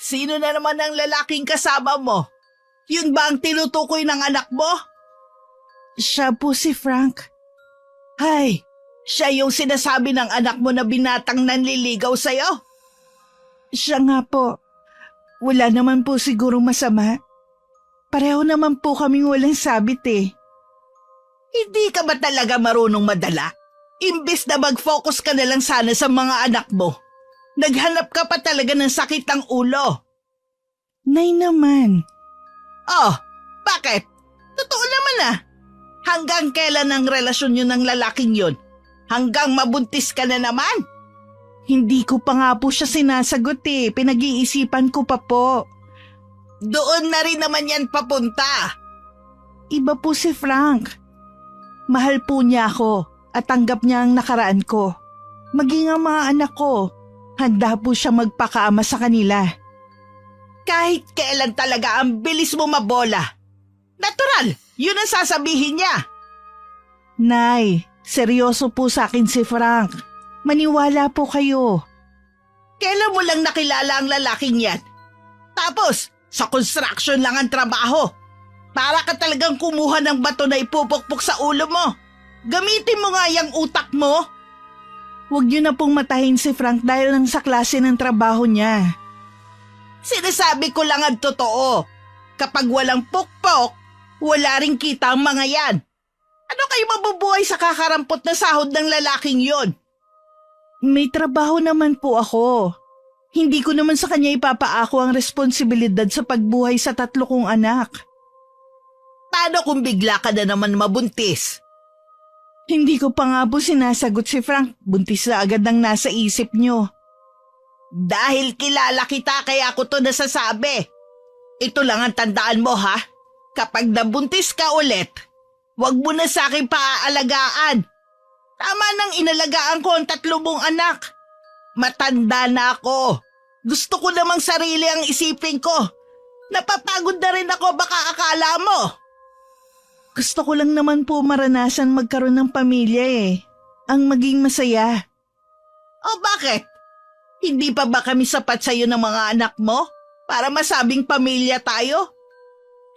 Sino na naman ang lalaking kasama mo? Yun ba ang tinutukoy ng anak mo? Siya po si Frank. Hay, siya yung sinasabi ng anak mo na binatang nanliligaw sa'yo? Siya nga po. Wala naman po sigurong masama. Pareho naman po kaming walang sabit eh. Hindi ka ba talaga marunong madala? Imbes na mag-focus ka na lang sana sa mga anak mo. Naghanap ka pa talaga ng sakit ng ulo. Nay naman. Oh, bakit? Totoo naman ah. Hanggang kailan ang relasyon yun ng lalaking yun? Hanggang mabuntis ka na naman? Hindi ko pa nga po siya sinasagot eh. Pinag-iisipan ko pa po. Doon na rin naman yan papunta. Iba po si Frank. Mahal po niya ako at tanggap niya ang nakaraan ko. Maging ang mga anak ko, handa po siya magpakaama sa kanila. Kahit kailan talaga ang bilis mo mabola. Natural, yun ang sasabihin niya. Nay, seryoso po sa akin si Frank. Maniwala po kayo. Kailan mo lang nakilala ang lalaking yan? Tapos, sa construction lang ang trabaho. Para ka talagang kumuha ng bato na ipupukpok sa ulo mo. Gamitin mo nga yung utak mo. Huwag niyo na pong matahin si Frank dahil lang sa klase ng trabaho niya. Sinasabi ko lang ang totoo. Kapag walang pukpok, wala ring kita ang mga yan. Ano kayo mabubuhay sa kakarampot na sahod ng lalaking yon? May trabaho naman po ako. Hindi ko naman sa kanya ipapaako ang responsibilidad sa pagbuhay sa 3 kong anak. Paano kung bigla ka na naman mabuntis? Hindi ko pa nga po sinasagot si Frank. Buntis na agad ang nasa isip niyo. Dahil kilala kita kaya ako to nasasabi. Ito lang ang tandaan mo ha. Kapag nabuntis ka ulit, wag mo na sa akin paaalagaan. Tama nang inalagaan ko ang 3 mong anak. Matanda na ako. Gusto ko namang sarili ang isipin ko. Napapagod na rin ako baka akala mo. Gusto ko lang naman po maranasan magkaroon ng pamilya eh. Ang maging masaya. O bakit? Hindi pa ba kami sapat sa'yo ng mga anak mo? Para masabing pamilya tayo?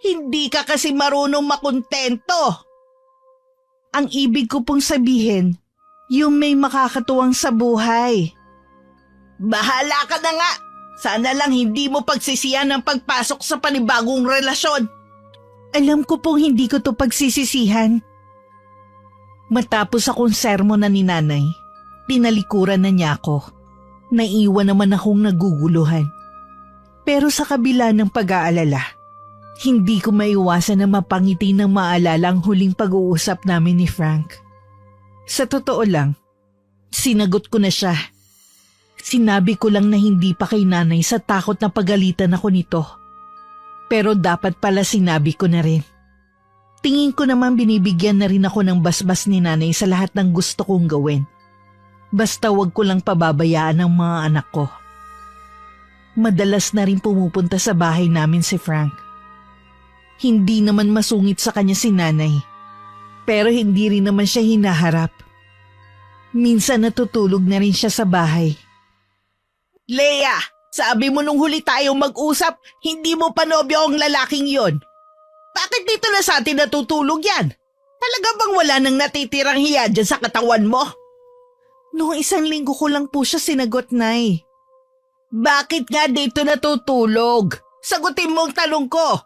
Hindi ka kasi marunong makontento. Ang ibig ko pong sabihin, yung may makakatuwang sa buhay. Bahala ka na nga. Sana lang hindi mo pagsisiyan ang pagpasok sa panibagong relasyon. Alam ko pong hindi ko to pagsisisihan. Matapos akong sermon na ni nanay, tinalikuran na niya ako. Naiwan naman akong naguguluhan. Pero sa kabila ng pag-aalala, hindi ko maiwasan na mapangiti ng maalala ang huling pag-uusap namin ni Frank. Sa totoo lang, sinagot ko na siya. Sinabi ko lang na hindi pa kay nanay sa takot na pagalitan ako nito. Pero dapat pala sinabi ko na rin. Tingin ko naman binibigyan na rin ako ng basbas ni nanay sa lahat ng gusto kong gawin. Basta wag ko lang pababayaan ang mga anak ko. Madalas na rin pumupunta sa bahay namin si Frank. Hindi naman masungit sa kanya si nanay. Pero hindi rin naman siya hinaharap. Minsan natutulog na rin siya sa bahay. Leia, sabi mo nung huli tayong mag-usap, hindi mo pa nobyo ang lalaking yon. Bakit dito na sa atin natutulog yan? Talaga bang wala nang natitirang hiya dyan sa katawan mo? Noong 1 linggo ko lang po siya sinagot, Nay. Bakit nga dito natutulog? Sagutin mo ang tanong ko.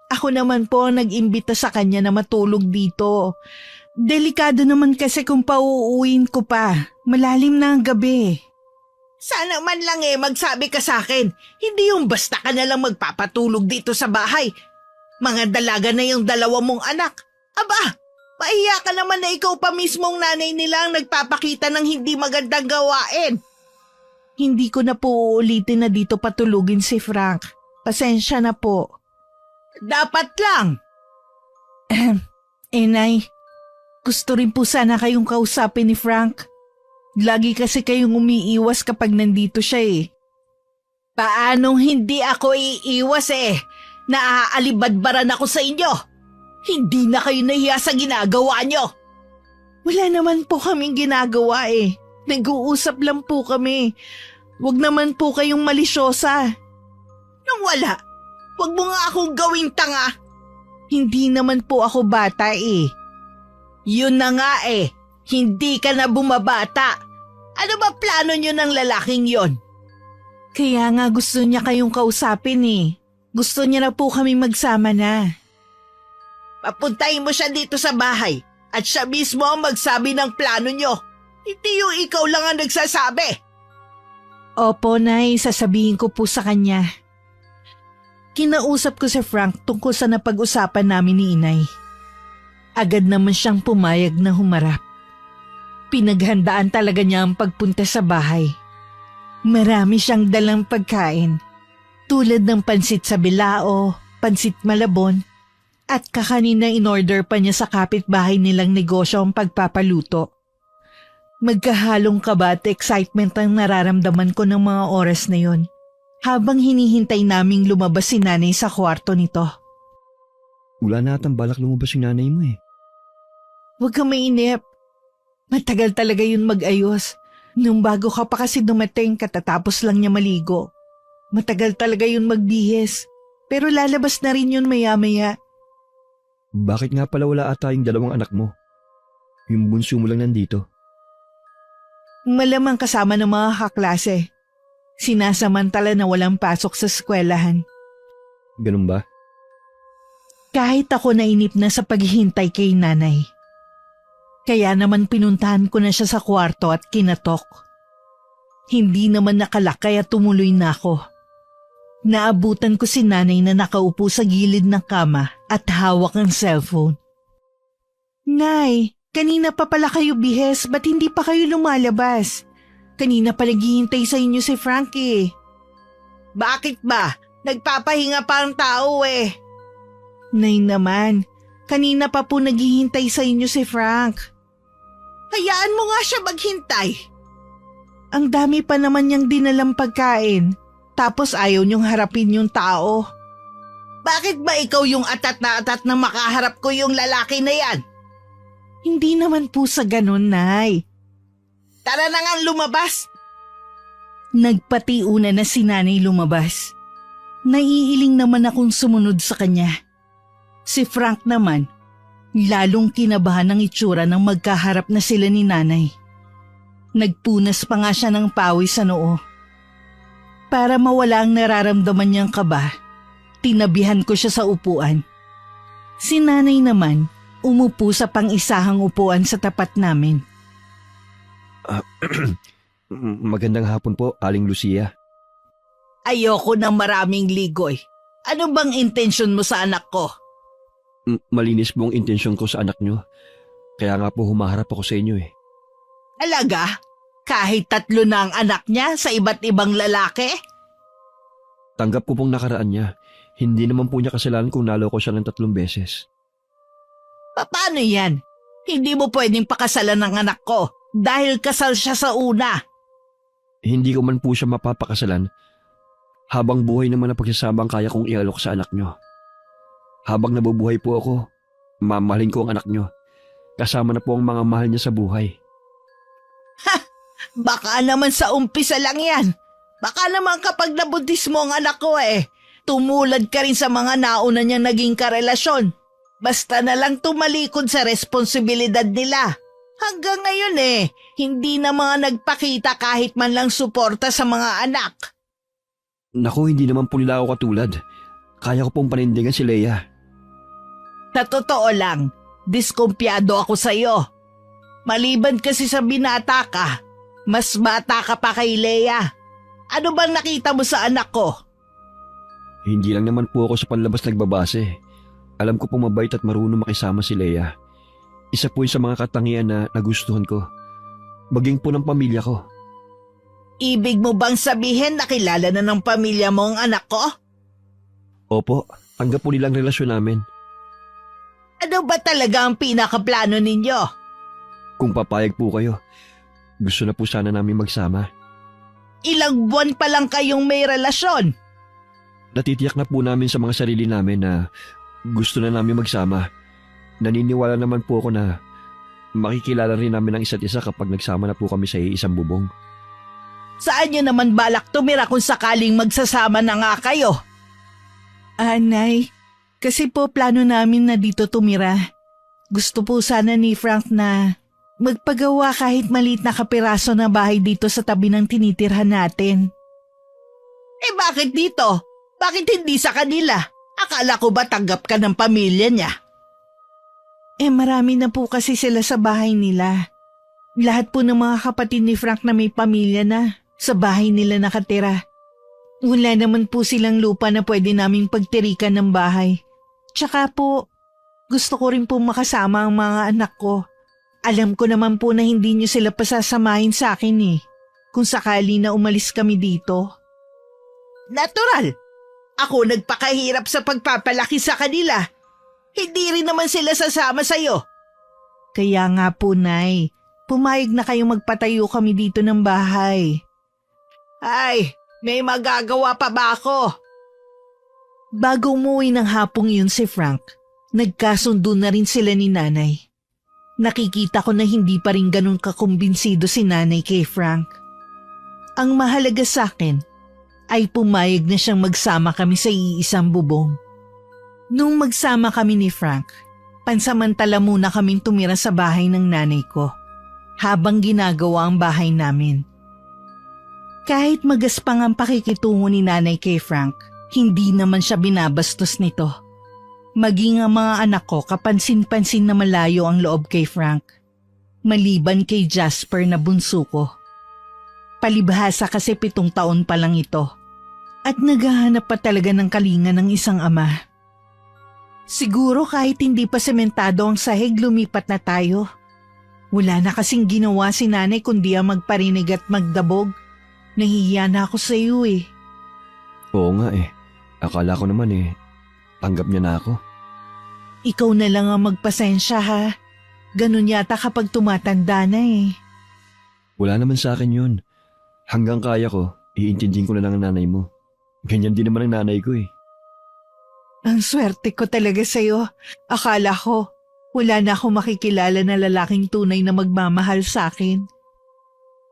Ako naman po ang nag-imbita sa kanya na matulog dito. Delikado naman kasi kung pauuwiin ko pa. Malalim na ang gabi. Sana man lang magsabi ka sa akin. Hindi yung basta ka na lang magpapatulog dito sa bahay. Mga dalaga na yung 2 mong anak. Aba, mahiya ka naman na ikaw pa mismong nanay nila ang nagpapakita ng hindi magandang gawain. Hindi ko na po uulitin na dito patulugin si Frank. Pasensya na po. Dapat lang. Nay, gusto rin po sana kayong kausapin ni Frank. Lagi kasi kayong umiiwas kapag nandito siya eh. Paanong hindi ako iiwas Naaalibadbaran ako sa inyo. Hindi na kayo nahiya sa ginagawa nyo. Wala naman po kaming ginagawa eh. Nag-uusap lang po kami. Huwag naman po kayong malisyosa. wala? Huwag mo nga akong gawing tanga. Hindi naman po ako bata eh. Yun na nga eh, hindi ka na bumabata. Ano ba plano niyo ng lalaking yon? Kaya nga gusto niya kayong kausapin eh. Gusto niya na po kami magsama na. Papuntahin mo siya dito sa bahay at siya mismo ang magsabi ng plano niyo. Hindi yung ikaw lang ang nagsasabi. Opo, Nay, sasabihin ko po sa kanya. Kinausap ko si Frank tungkol sa napag-usapan namin ni Inay. Agad naman siyang pumayag na humarap. Pinaghandaan talaga niya ang pagpunta sa bahay. Marami siyang dalang pagkain, tulad ng pansit sa bilao, pansit malabon, at kakanina in-order pa niya sa kapitbahay nilang negosyo ang pagpapaluto. Magkahalong kaba at excitement ang nararamdaman ko ng mga oras na yon, habang hinihintay naming lumabas si nanay sa kwarto nito. Wala na atang balak lumabas yung nanay mo eh. Huwag kang mainip. Matagal talaga yun mag-ayos. Nung bago ka pa kasi dumating, katatapos lang niya maligo. Matagal talaga yun magbihis. Pero lalabas na rin yun maya-maya. Bakit nga pala wala ata yung dalawang anak mo? Yung bunso mo lang nandito. Malamang kasama ng mga kaklase. Sinasamantala na walang pasok sa eskwelahan. Ganun ba? Kahit ako nainip na sa paghihintay kay nanay. Kaya naman pinuntahan ko na siya sa kwarto at kinatok. Hindi naman nakalak kaya tumuloy na ako. Naabutan ko si nanay na nakaupo sa gilid ng kama at hawak ang cellphone. Nay, kanina pa pala kayo bihes, ba't hindi pa kayo lumalabas? Kanina pa naghihintay sa inyo si Frank eh. Bakit ba? Nagpapahinga pa ang tao eh. Nay naman, kanina pa po naghihintay sa inyo si Frank. Hayaan mo nga siya maghintay. Ang dami pa naman niyang dinalang pagkain, tapos ayaw niyong harapin yung tao. Bakit ba ikaw yung atat na makaharap ko yung lalaki na yan? Hindi naman po sa ganun, Nay. Tara na nga lumabas. Nagpatiuna na si nanay lumabas. Naiiling naman akong sumunod sa kanya. Si Frank naman, lalong kinabahan ng itsura nang magkaharap na sila ni nanay. Nagpunas pa nga siya ng pawis sa noo. Para mawala ang nararamdaman niyang kaba, tinabihan ko siya sa upuan. Si nanay naman, umupo sa pang-isahang upuan sa tapat namin. Magandang hapon po, Aling Lucia. Ayoko ng maraming ligoy. Ano bang intensyon mo sa anak ko? Malinis po ang intensyon ko sa anak nyo. Kaya nga po humaharap ako sa inyo eh. Alaga? Kahit 3 na ang anak niya sa iba't ibang lalaki? Tanggap ko pong nakaraan niya. Hindi naman po niya kasalanan kung naloko siya ng 3 beses. Paano yan? Hindi mo pwedeng pakasalan ng anak ko dahil kasal siya sa una. Hindi ko man po siya mapapakasalan. Habang buhay naman ang pagsasama ang kaya kong ialok sa anak nyo. Habang nabubuhay po ako, mamahalin ko ang anak nyo. Kasama na po ang mga mahal niya sa buhay. Baka naman sa umpisa lang yan. Baka naman kapag nabuntis mo ang anak ko tumulad ka rin sa mga nauna niyang naging karelasyon. Basta na lang tumalikod sa responsibilidad nila. Hanggang ngayon hindi na mga nagpakita kahit man lang suporta sa mga anak. Naku, hindi naman po nila ako katulad. Kaya ko pong panindigan si Leia. Sa totoo lang, diskumpiyado ako sa'yo. Maliban kasi sa binata ka, mas bata ka pa kay Leia. Ano bang nakita mo sa anak ko? Hindi lang naman po ako sa panlabas nagbabase. Alam ko pong mabait at marunong makisama si Leia. Isa po yun sa mga katangian na nagustuhan ko. Maging po ng pamilya ko. Ibig mo bang sabihin na kilala na ng pamilya mo ang anak ko? Opo, tanggap po nilang relasyon namin. Ano ba talaga ang pinakaplano ninyo? Kung papayag po kayo, gusto na po sana namin magsama. Ilang buwan pa lang kayong may relasyon. Natitiyak na po namin sa mga sarili namin na gusto na namin magsama. Naniniwala naman po ako na makikilala rin namin ang isa't isa kapag nagsama na po kami sa isang bubong. Saan nyo naman balak tumira kung sakaling magsasama na nga kayo? Nay, kasi po plano namin na dito tumira. Gusto po sana ni Frank na magpagawa kahit maliit na kapiraso na bahay dito sa tabi ng tinitirhan natin. Eh bakit dito? Bakit hindi sa kanila? Akala ko ba tanggap ka ng pamilya niya? Marami na po kasi sila sa bahay nila. Lahat po ng mga kapatid ni Frank na may pamilya na sa bahay nila nakatira. Wala naman po silang lupa na pwede naming pagtirikan ng bahay. Tsaka po, gusto ko rin po makasama ang mga anak ko. Alam ko naman po na hindi niyo sila pasasamahin sa akin kung sakali na umalis kami dito. Natural. Ako nagpakahirap sa pagpapalaki sa kanila. Hindi rin naman sila sasama sa'yo. Kaya nga po, Nay, pumayag na kayong magpatayo kami dito ng bahay. Ay, may magagawa pa ba ako? Bago umuwi ng hapong yun si Frank, nagkasundo na rin sila ni Nanay. Nakikita ko na hindi pa rin ganun kakumbinsido si Nanay kay Frank. Ang mahalaga sa akin ay pumayag na siyang magsama kami sa iisang bubong. Nung magsama kami ni Frank, pansamantala muna kaming tumira sa bahay ng nanay ko habang ginagawa ang bahay namin. Kahit magaspang ang pakikitungo ni Nanay kay Frank, hindi naman siya binabastos nito. Maging ang mga anak ko kapansin-pansin na malayo ang loob kay Frank, maliban kay Jasper na bunso ko. Palibhasa kasi 7 taon pa lang ito at naghahanap pa talaga ng kalinga ng isang ama. Siguro kahit hindi pa sementado ang sahig, lumipat na tayo. Wala na kasing ginawa si Nanay kundi ang magparinig at magdabog. Nahihiya na ako sa iyo Oo nga Akala ko naman tanggap niya na ako. Ikaw na lang ang magpasensya ha. Ganun yata kapag tumatanda na Wala naman sa akin yun. Hanggang kaya ko, iintindihin ko na lang ang nanay mo. Ganyan din naman ang nanay ko Ang swerte ko talaga sa'yo. Akala ko, wala na akong makikilala na lalaking tunay na magmamahal sa akin.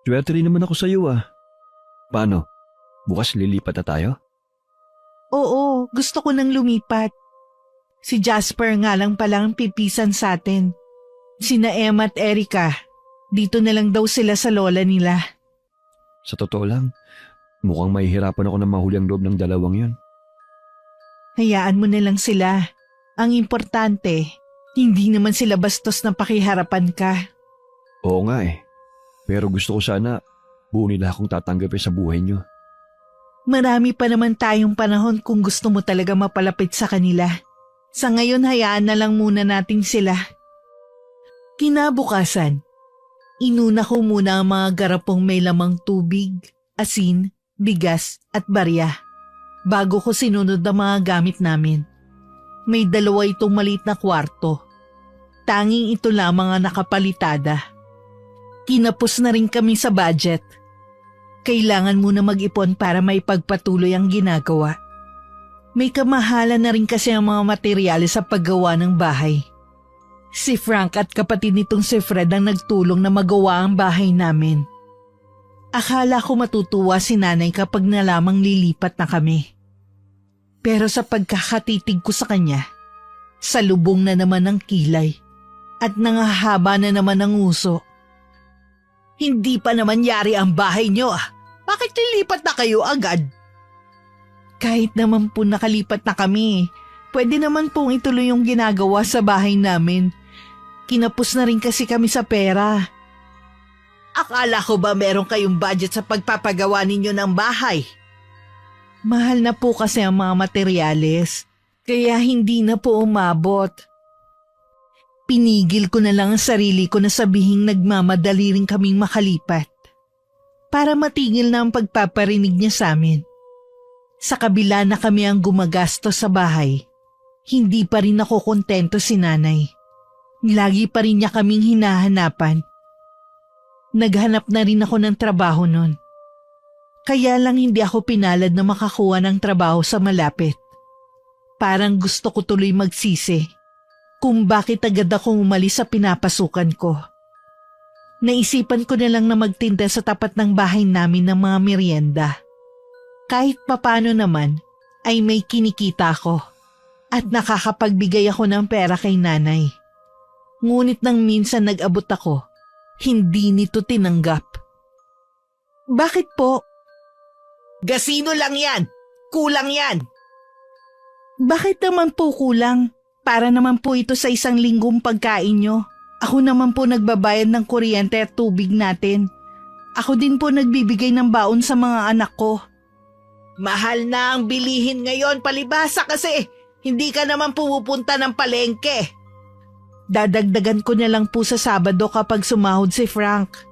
Swerte rin naman ako sa iyo Paano? Bukas lilipat na tayo? Oo, gusto ko nang lumipat. Si Jasper nga lang palang pipisan sa atin. Sina Emma at Erica, dito na lang daw sila sa lola nila. Sa totoo lang, mukhang mahihirapan ako na mahuli ang loob ng dalawang yun. Hayaan mo na lang sila. Ang importante, hindi naman sila bastos na pakiharapan ka. Oo nga Pero gusto ko sana buo nila akong tatanggapin sa buhay niyo. Marami pa naman tayong panahon kung gusto mo talaga mapalapit sa kanila. Sa ngayon hayaan na lang muna natin sila. Kinabukasan, inuna ko muna ang mga garapong may lamang tubig, asin, bigas at barya. Bago ko sinunod ang mga gamit namin. May 2 itong maliit na kwarto. Tanging ito lamang ang nakapalitada. Kinapos na rin kami sa budget. Kailangan muna mag-ipon para may pagpatuloy ang ginagawa. May kamahalan na rin kasi ang mga materyales sa paggawa ng bahay. Si Frank at kapatid nitong si Fred ang nagtulong na magawa ang bahay namin. Akala ko matutuwa si Nanay kapag nalamang lilipat na kami. Pero sa pagkakatitig ko sa kanya, salubong na naman ang kilay at nangahaba na naman ang uso. Hindi pa naman yari ang bahay niyo Bakit lilipat na kayo agad? Kahit naman po nakalipat na kami, pwede naman pong ituloy yung ginagawa sa bahay namin. Kinapos na rin kasi kami sa pera. Akala ko ba meron kayong budget sa pagpapagawa ninyo ng bahay? Mahal na po kasi ang mga materyales, kaya hindi na po umabot. Pinigil ko na lang ang sarili ko na sabihing nagmamadali rin kaming makalipat para matigil na ang pagpaparinig niya sa amin. Sa kabila na kami ang gumagastos sa bahay, hindi pa rin ako kontento si Nanay. Lagi pa rin niya kaming hinahanapan. Naghanap na rin ako ng trabaho noon. Kaya lang hindi ako pinalad na makakuha ng trabaho sa malapit. Parang gusto ko tuloy magsisi kung bakit agad akong umalis sa pinapasukan ko. Naisipan ko na lang na magtinda sa tapat ng bahay namin ng mga merienda. Kahit papano naman ay may kinikita ko at nakakapagbigay ako ng pera kay nanay. Ngunit nang minsan nag-abot ako, hindi nito tinanggap. Bakit po? Gasino lang yan. Kulang yan. Bakit naman po kulang? Para naman po ito sa 1 linggong pagkain nyo. Ako naman po nagbabayad ng kuryente at tubig natin. Ako din po nagbibigay ng baon sa mga anak ko. Mahal na ang bilihin ngayon, palibasa kasi hindi ka naman pumupunta ng palengke. Dadagdagan ko na lang po sa Sabado kapag sumahod si Frank.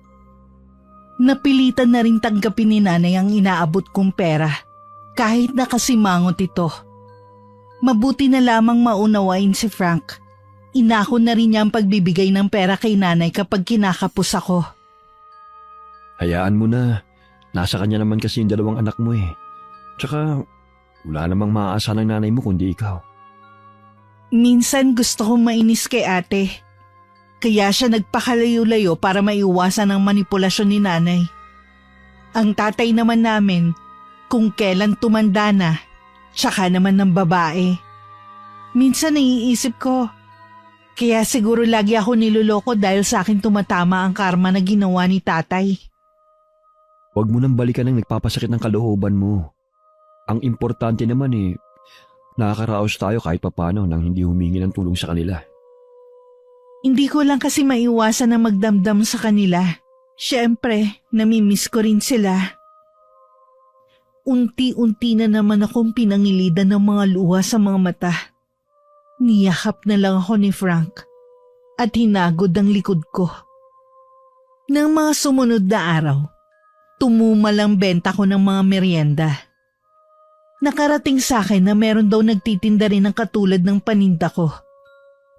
Napilitan na rin tanggapin ni nanay ang inaabot kong pera, kahit nakasimangot ito. Mabuti na lamang maunawain si Frank. Inako na rin niya ang pagbibigay ng pera kay nanay kapag kinakapos ako. Hayaan mo na. Nasa kanya naman kasi yung 2 anak mo eh. Tsaka, wala namang maaasahan ng nanay mo kundi ikaw. Minsan gusto kong mainis kay ate. Kaya siya nagpakalayo-layo para maiwasan ang manipulasyon ni nanay. Ang tatay naman namin, kung kailan tumanda na, tsaka naman ng babae. Minsan naiisip ko, kaya siguro lagi ako niloloko dahil sa akin tumatama ang karma na ginawa ni tatay. Huwag mo nang balikan ang nagpapasakit ng kalooban mo. Ang importante naman nakakaraos tayo kahit papano nang hindi humingi ng tulong sa kanila. Hindi ko lang kasi maiwasan na magdamdam sa kanila. Siyempre, namimiss ko rin sila. Unti-unti na naman akong pinangilidan ng mga luha sa mga mata. Niyakap na lang ako ni Frank at hinagod ang likod ko. Nang mga sumunod na araw, tumumal ang benta ko ng mga merienda. Nakarating sa akin na meron daw nagtitinda rin ng katulad ng paninda ko.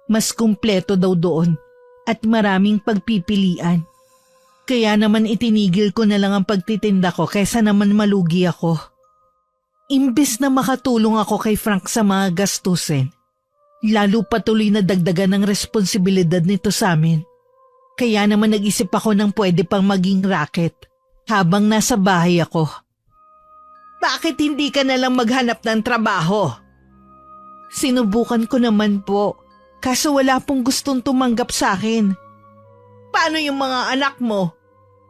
Mas kumpleto daw doon at maraming pagpipilian. Kaya naman itinigil ko na lang ang pagtitinda ko kaysa naman malugi ako. Imbes na makatulong ako kay Frank sa mga gastusin, lalo patuloy na dagdagan ng responsibilidad nito sa amin. Kaya naman nag-isip ako ng pwede pang maging racket habang nasa bahay ako. Bakit hindi ka nalang maghanap ng trabaho? Sinubukan ko naman po, kaso wala pong gustong tumanggap sa akin. Paano yung mga anak mo?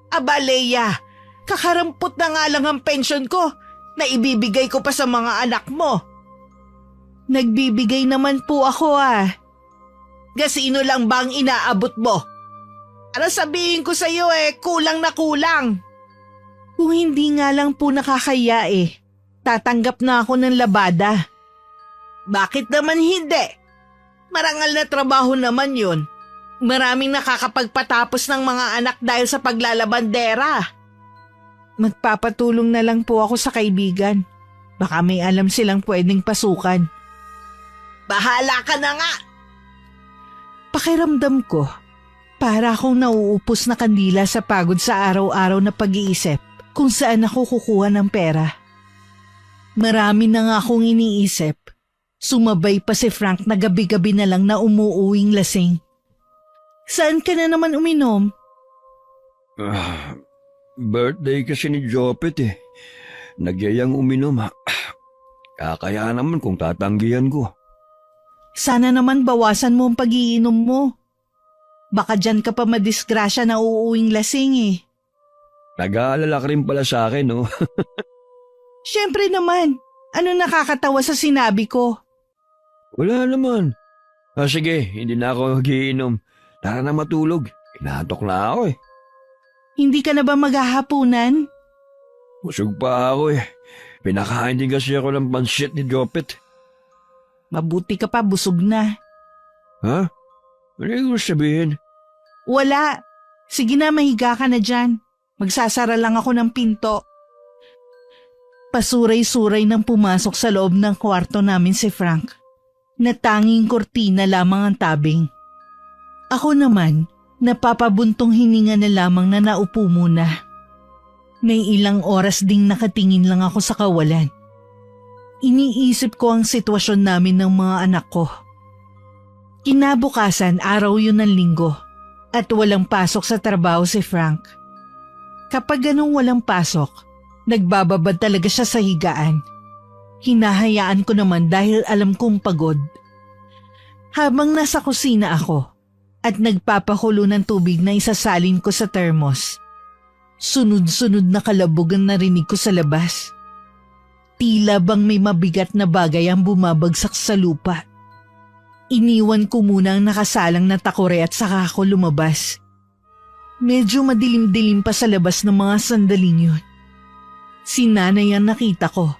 Aba, Leia, kakarampot na nga lang ang pensyon ko na ibibigay ko pa sa mga anak mo. Nagbibigay naman po ako Gasino lang ba ang inaabot mo? Para sabihin ko sa iyo kulang na kulang. Kung hindi nga lang po nakakaya tatanggap na ako ng labada. Bakit naman hindi? Marangal na trabaho naman yun. Maraming nakakapagpatapos ng mga anak dahil sa paglalabandera. Magpapatulong na lang po ako sa kaibigan. Baka may alam silang pwedeng pasukan. Bahala ka na nga! Pakiramdam ko, para akong nauupos na kandila sa pagod sa araw-araw na pag-iisip kung saan ako kukuha ng pera. Marami na nga akong iniisip. Sumabay pa si Frank na gabi-gabi na lang na umuuwing lasing. Saan ka na naman uminom? Birthday kasi ni Jopet Nagyayang uminom Kaya naman kung tatanggihan ko. Sana naman bawasan mo ang pag-iinom mo. Baka dyan ka pa madisgrasya na uuwing lasing Nag-aalala ka rin pala sa akin, no? Siyempre naman. Ano nakakatawa sa sinabi ko? Wala naman. Sige, hindi na ako mag-iinom. Tara na matulog. Inaantok na ako Hindi ka na ba maghahapunan? Busog pa ako Pinakain din kasi ako ng pansit ni Jopet. Mabuti ka pa, busog na. Ha? Ano yung sabihin? Wala. Sige na, mahiga ka na dyan. Magsasara lang ako ng pinto. Pasuray-suray nang pumasok sa loob ng kwarto namin si Frank. Na tanging kortina lamang ang tabing. Ako naman, napapabuntong hininga na lamang na naupo muna. May ilang oras ding nakatingin lang ako sa kawalan. Iniisip ko ang sitwasyon namin ng mga anak ko. Kinabukasan, araw yun ng linggo at walang pasok sa trabaho si Frank. Kapag ganung walang pasok, nagbababad talaga siya sa higaan. Hinahayaan ko naman dahil alam kong pagod. Habang nasa kusina ako at nagpapakulo ng tubig na isasalin ko sa thermos, sunod-sunod na kalabog ang narinig ko sa labas. Tila bang may mabigat na bagay ang bumabagsak sa lupa. Iniwan ko muna ang nakasalang na takore at saka ako lumabas. Medyo madilim-dilim pa sa labas ng mga sandaling yun. Si nanay ang nakita ko.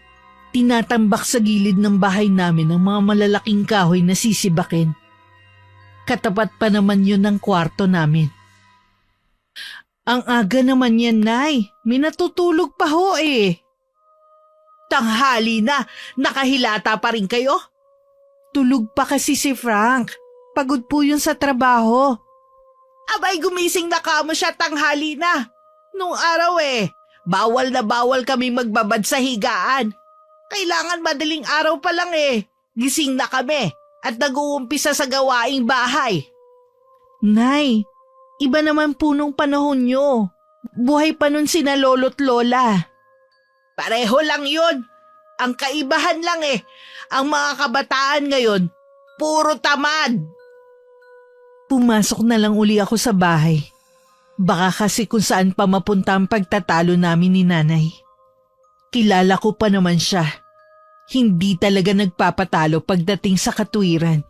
Tinatambak sa gilid ng bahay namin ang mga malalaking kahoy na sisibakin. Katapat pa naman yun ng kwarto namin. Ang aga naman yan, Nay. May natutulog pa ho eh. Tanghali na, nakahilata pa rin kayo? Tulog pa kasi si Frank. Pagod po yun sa trabaho. Abay, gumising na kamo siya tanghali na. Nung araw bawal na bawal kami magbabad sa higaan. Kailangan madaling araw pa lang gising na kami at nag-uumpisa sa gawaing bahay. Nay, iba naman po nung panahon nyo. Buhay pa nun sina lolo't lola. Pareho lang yun. Ang kaibahan lang ang mga kabataan ngayon, puro tamad. Pumasok na lang uli ako sa bahay. Baka kasi kung saan pa mapunta ang pagtatalo namin ni nanay. Kilala ko pa naman siya. Hindi talaga nagpapatalo pagdating sa katuwiran.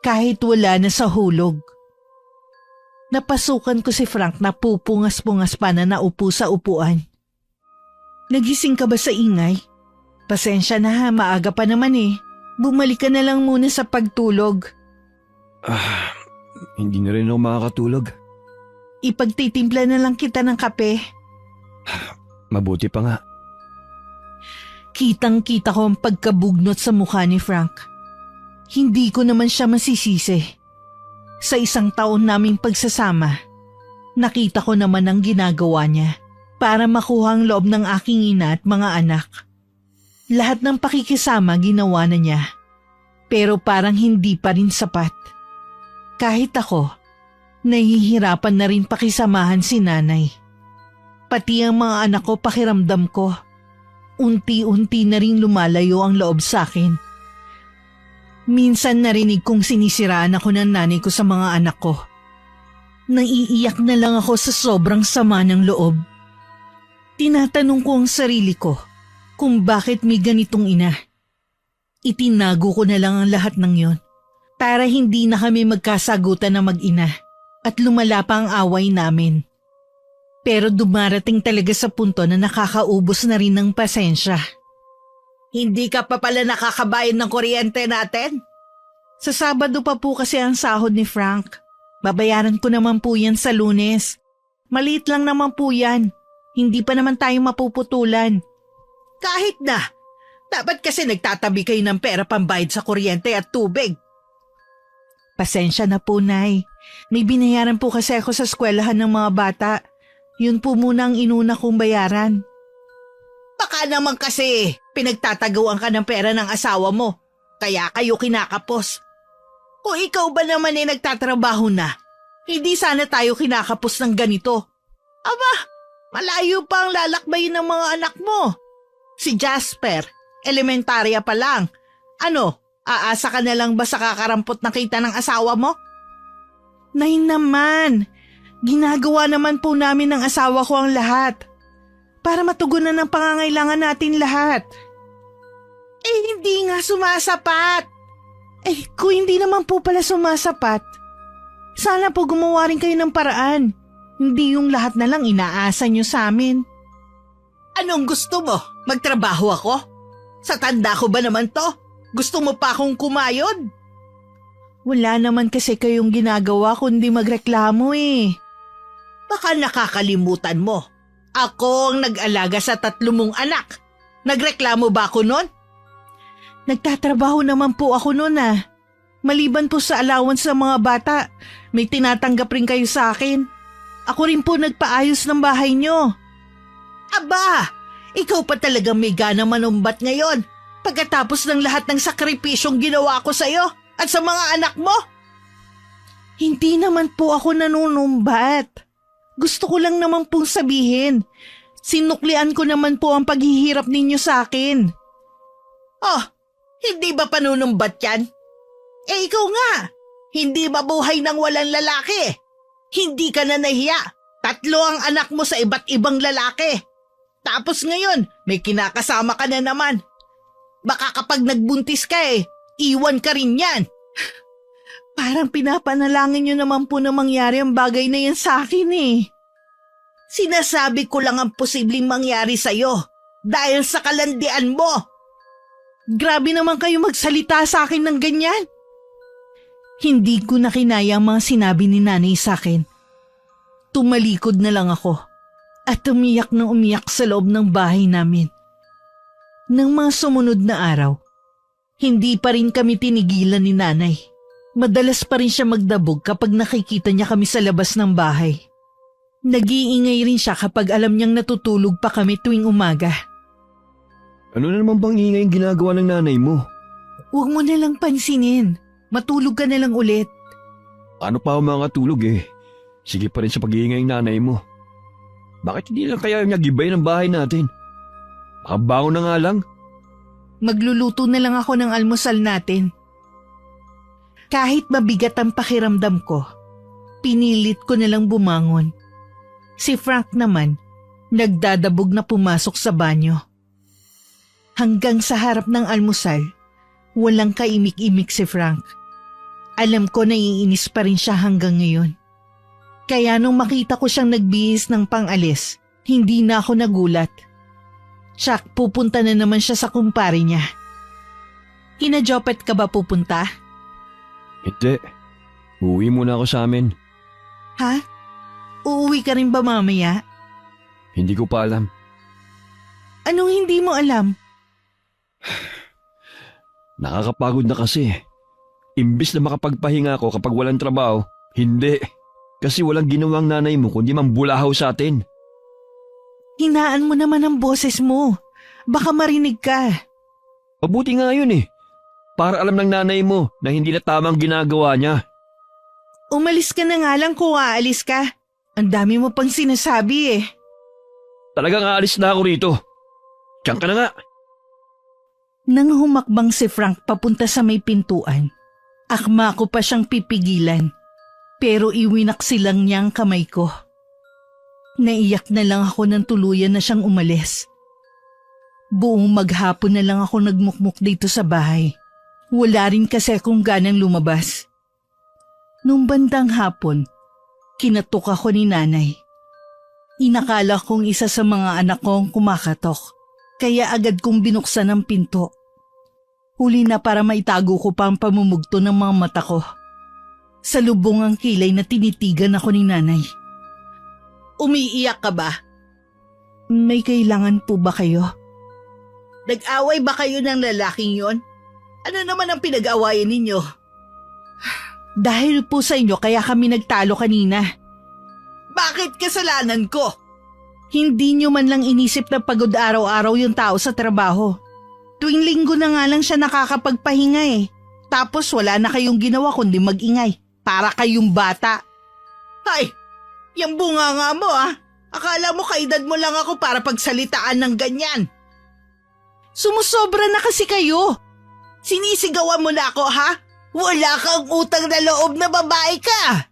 Kahit wala na sa hulog. Napasukan ko si Frank na pupungas-pungas pa na naupo sa upuan. Nagising ka ba sa ingay? Pasensya na ha, maaga pa naman Bumalik ka na lang muna sa pagtulog. Hindi na rin ako makakatulog. Ipagtitimpla na lang kita ng kape. Mabuti pa nga. Kitang-kita ko ang pagkabugnot sa mukha ni Frank. Hindi ko naman siya masisisi. Sa 1 taon naming pagsasama, nakita ko naman ang ginagawa niya para makuha ang loob ng aking ina at mga anak. Lahat ng pakikisama ginawa na niya, pero parang hindi pa rin sapat. Kahit ako, nahihirapan na rin pakisamahan si nanay. Pati ang mga anak ko pakiramdam ko. Unti-unti na rin lumalayo ang loob sa akin. Minsan narinig kong sinisiraan ako ng nanay ko sa mga anak ko. Naiiyak na lang ako sa sobrang sama ng loob. Tinatanong ko ang sarili ko kung bakit may ganitong ina. Itinago ko na lang ang lahat ng yon para hindi na kami magkasagutan na mag-ina at lumala pa ang away namin. Pero dumarating talaga sa punto na nakakaubos na rin ng pasensya. Hindi ka pa pala nakakabayad ng kuryente natin? Sa Sabado pa po kasi ang sahod ni Frank. Babayaran ko naman po yan sa Lunes. Maliit lang naman po yan. Hindi pa naman tayo mapuputulan. Kahit na. Dapat kasi nagtatabi kayo ng pera pambayad sa kuryente at tubig. Pasensya na po, Nay. May binayaran po kasi ako sa eskwelahan ng mga bata. Yun po muna ang inuna kong bayaran. Baka naman kasi pinagtatagawan ka ng pera ng asawa mo. Kaya kayo kinakapos. Kung ikaw ba naman nagtatrabaho na, hindi sana tayo kinakapos ng ganito. Aba, malayo pa ang lalakbayin ng mga anak mo. Si Jasper, elementarya pa lang. Ano, aasa ka na lang ba sa kakarampot na kita ng asawa mo? Nay naman, ginagawa naman po namin ng asawa ko ang lahat. Para matugunan ang pangangailangan natin lahat. Hindi nga sumasapat. Kung hindi naman po pala sumasapat, sana po gumawa rin kayo ng paraan. Hindi yung lahat na lang inaasa nyo sa amin. Anong gusto mo? Magtrabaho ako? Sa tanda ko ba naman to? Gusto mo pa akong kumayod? Wala naman kasi kayong ginagawa kundi magreklamo Baka nakakalimutan mo. Ako ang nag-alaga sa 3 mong anak. Nagreklamo ba ako nun? Nagtatrabaho naman po ako noon Maliban po sa allowance ng mga bata, may tinatanggap rin kayo sa akin. Ako rin po nagpaayos ng bahay nyo. Aba, ikaw pa talagang may gana manumbat ngayon pagkatapos ng lahat ng sakripisyong ginawa ko sa'yo at sa mga anak mo. Hindi naman po ako nanunumbat. Gusto ko lang naman pong sabihin, sinuklian ko naman po ang paghihirap ninyo sa akin. Oh, hindi ba panunumbat yan? Eh ikaw nga, hindi mabuhay ng walang lalaki. Hindi ka na nahiya. 3 ang anak mo sa iba't ibang lalaki. Tapos ngayon, may kinakasama ka na naman. Baka kapag nagbuntis ka iwan ka rin yan. Parang pinapanalangin niyo naman po na mangyari ang bagay na yan sa akin eh. Sinasabi ko lang ang posibleng mangyari sa'yo dahil sa kalandian mo. Grabe naman kayo magsalita sa akin ng ganyan. Hindi ko na kinaya ang mga sinabi ni nanay sa akin. Tumalikod na lang ako at umiyak ng umiyak sa loob ng bahay namin. Nang mga sumunod na araw, hindi pa rin kami tinigilan ni nanay. Madalas pa rin siya magdabog kapag nakikita niya kami sa labas ng bahay. Nag-iingay rin siya kapag alam niyang natutulog pa kami tuwing umaga. Ano na naman bang ingay ang ginagawa ng nanay mo? Huwag mo na lang pansinin. Matulog ka na lang ulit. Ano pa ako makatulog eh? Sige pa rin sa pag-iingay ng nanay mo. Bakit hindi lang kaya niya gibay ng bahay natin? Makabangon na nga lang. Magluluto na lang ako ng almusal natin. Kahit mabigat ang pakiramdam ko, pinilit ko na lang bumangon. Si Frank naman, nagdadabog na pumasok sa banyo. Hanggang sa harap ng almusal, walang kaimik-imik si Frank. Alam ko naiinis pa rin siya hanggang ngayon. Kaya nung makita ko siyang nagbihis ng pang-alis, hindi na ako nagulat. Siya, pupunta na naman siya sa kumpare niya. Kina Jopet ka ba pupunta? Hindi. Uwi muna ako sa amin. Ha? Uuwi ka rin ba mamaya? Hindi ko pa alam. Anong hindi mo alam? Nakakapagod na kasi. Imbis na makapagpahinga ako kapag walang trabaho, hindi. Kasi walang ginawang nanay mo kundi mambulahaw sa atin. Hinaan mo naman ang boses mo. Baka marinig ka. Mabuti nga yun eh. Para alam ng nanay mo na hindi na tamang ginagawa niya. Umalis ka na nga lang kung aalis ka. Ang dami mo pang sinasabi eh. Talagang aalis na ako rito. Diyan ka na nga. Nang humakbang si Frank papunta sa may pintuan, akma ko pa siyang pipigilan. Pero iwinaksilang niya ang kamay ko. Naiyak na lang ako ng tuluyan na siyang umalis. Buong maghapon na lang ako nagmukmuk dito sa bahay. Wala rin kasi akong ganang lumabas. Nung bandang hapon, kinatok ako ni nanay. Inakala kong isa sa mga anak kong kumakatok, kaya agad kong binuksan ang pinto. Huli na para maitago ko pa ang pamumugto ng mga mata ko. Sa lubong ang kilay na tinitigan ako ni nanay. Umiiyak ka ba? May kailangan po ba kayo? Nag-away ba kayo ng lalaking yon? Ano naman ang pinag-awayan ninyo? Dahil po sa inyo kaya kami nagtalo kanina. Bakit kasalanan ko? Hindi nyo man lang inisip na pagod araw-araw yung tao sa trabaho. Tuwing linggo na nga lang siya nakakapagpahinga eh. Tapos wala na kayong ginawa kundi mag-ingay. Para kayong bata. Ay, yung bunga nga mo Akala mo kaedad mo lang ako para pagsalitaan ng ganyan. Sumusobra na kasi kayo. Sinisigawan mo na ako Wala kang utang na loob na babae ka.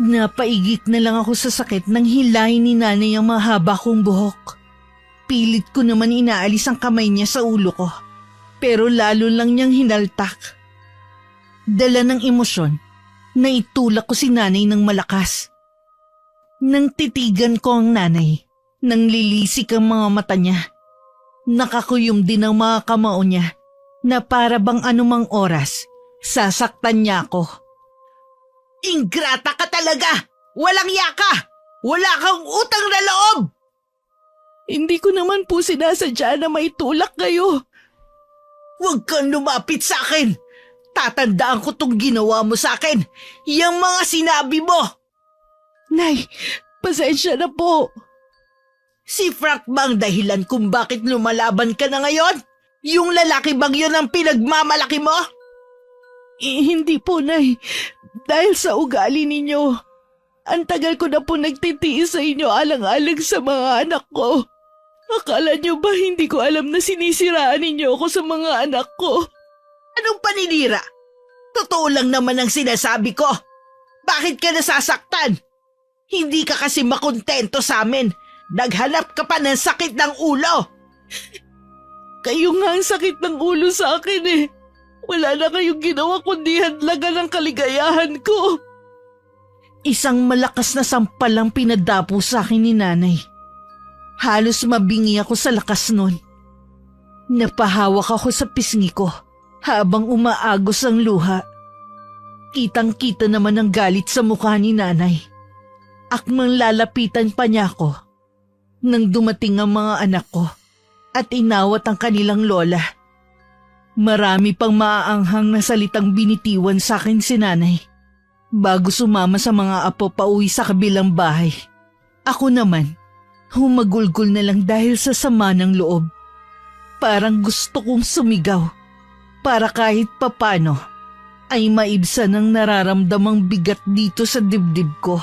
Napaigik na lang ako sa sakit nang hilahin ni nanay ang mahaba kong buhok. Pilit ko naman inaalis ang kamay niya sa ulo ko. Pero lalo lang niyang hinaltak. Dala ng emosyon, naitulak ko si nanay ng malakas. Nang titigan ko ang nanay, nang lilisik ang mga mata niya. Nakakuyom din ang mga kamao niya na para bang anumang oras, sasaktan niya ako. Ingrata ka talaga! Walang yaka! Wala kang utang na loob! Hindi ko naman po sinasadya na maitulak kayo. Huwag kang lumapit sa akin! Tatandaan ko tong ginawa mo sa akin! Yang mga sinabi mo! Nay, pasensya na po. Si Frank bang dahilan kung bakit lumalaban ka na ngayon? Yung lalaki bang yun ang pinagmamalaki mo? Hindi po, Nay. Dahil sa ugali ninyo. Ang tagal ko na po nagtitiis sa inyo alang-alang sa mga anak ko. Akala niyo ba hindi ko alam na sinisiraan ninyo ako sa mga anak ko? Anong paninira? Totoo lang naman ang sinasabi ko. Bakit ka nasasaktan? Hindi ka kasi makontento sa amin. Naghanap ka pa ng sakit ng ulo. Kayo nga ang sakit ng ulo sa akin eh. Wala na kayong ginawa kundi hadlagan ng kaligayahan ko. Isang malakas na sampal ang pinadapo sa akin ni nanay. Halos mabingi ako sa lakas nun. Napahawak ako sa pisngi ko habang umaagos ang luha. Kitang-kita naman ang galit sa mukha ni nanay. Akmang lalapitan pa niya ako nang dumating ang mga anak ko at inawat ang kanilang lola. Marami pang maaanghang na salitang binitiwan sa akin si nanay bago sumama sa mga apo pauwi sa kabilang bahay. Ako naman, humagulgol na lang dahil sa sama ng loob. Parang gusto kong sumigaw para kahit papano ay maibsan ang nararamdamang bigat dito sa dibdib ko.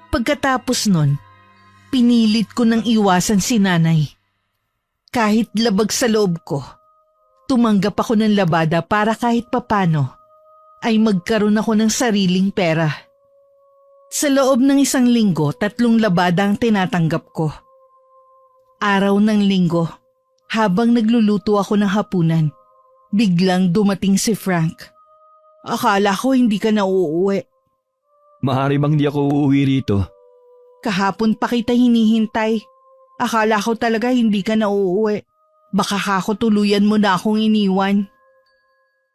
Pagkatapos nun, pinilit ko nang iwasan si nanay. Kahit labag sa loob ko, tumanggap ako ng labada para kahit papano ay magkaroon ako ng sariling pera. Sa loob ng 1 linggo, 3 labada ang tinatanggap ko. Araw ng linggo, habang nagluluto ako ng hapunan, biglang dumating si Frank. Akala ko hindi ka na uuwi. Maaari bang di ako uuwi rito? Kahapon pa kita hinihintay. Akala ko talaga hindi ka na uuwi. Baka kako tuluyan mo na akong iniwan.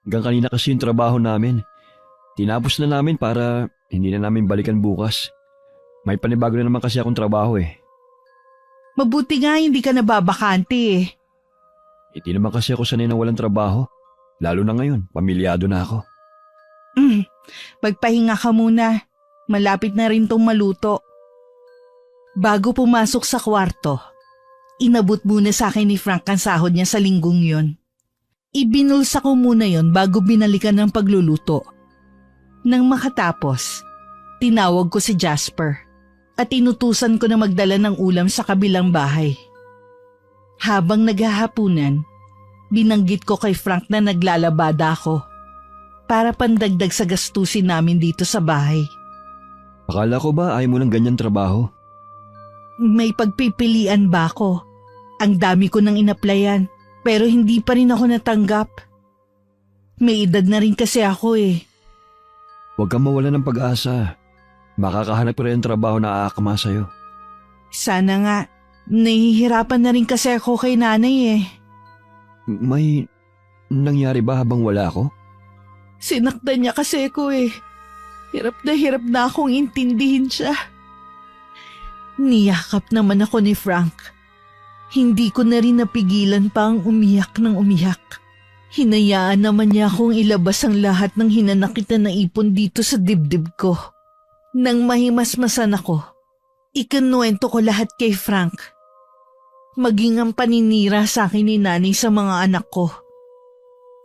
Hanggang kanina kasi yung trabaho namin. Tinapos na namin para hindi na namin balikan bukas. May panibago na naman kasi akong trabaho eh. Mabuti nga hindi ka nababakante eh. Hindi naman kasi ako sanay na walang trabaho. Lalo na ngayon, pamilyado na ako. Pagpahinga ka muna. Malapit na rin tong maluto. Bago pumasok sa kwarto, inabot muna sa akin ni Frank ang sahod niya sa linggong yon. Ibinulsa ko muna yon bago binalikan ng pagluluto. Nang makatapos, tinawag ko si Jasper at inutusan ko na magdala ng ulam sa kabilang bahay. Habang naghahapunan, binanggit ko kay Frank na naglalabada ako para pandagdag sa gastusin namin dito sa bahay. Akala ko ba ayaw mo ng ganyan trabaho? May pagpipilian ba ako? Ang dami ko nang inaplayan pero hindi pa rin ako natanggap. May edad na rin kasi ako eh. Huwag kang mawala ng pag-asa. Makakahanap ko rin ng trabaho na aakama sa'yo. Sana nga. Nahihirapan na rin kasi ako kay nanay eh. May nangyari ba habang wala ako? Sinaktan niya kasi ako eh. Hirap na akong intindihin siya. Niyakap naman ako ni Frank. Hindi ko na rin napigilan pa ang umiyak ng umiyak. Hinayaan naman niya akong ilabas ang lahat ng hinanakit na naipon dito sa dibdib ko. Nang mahimasmasan ako, ikinuwento ko lahat kay Frank. Maging ang paninira sa akin ni nanay sa mga anak ko.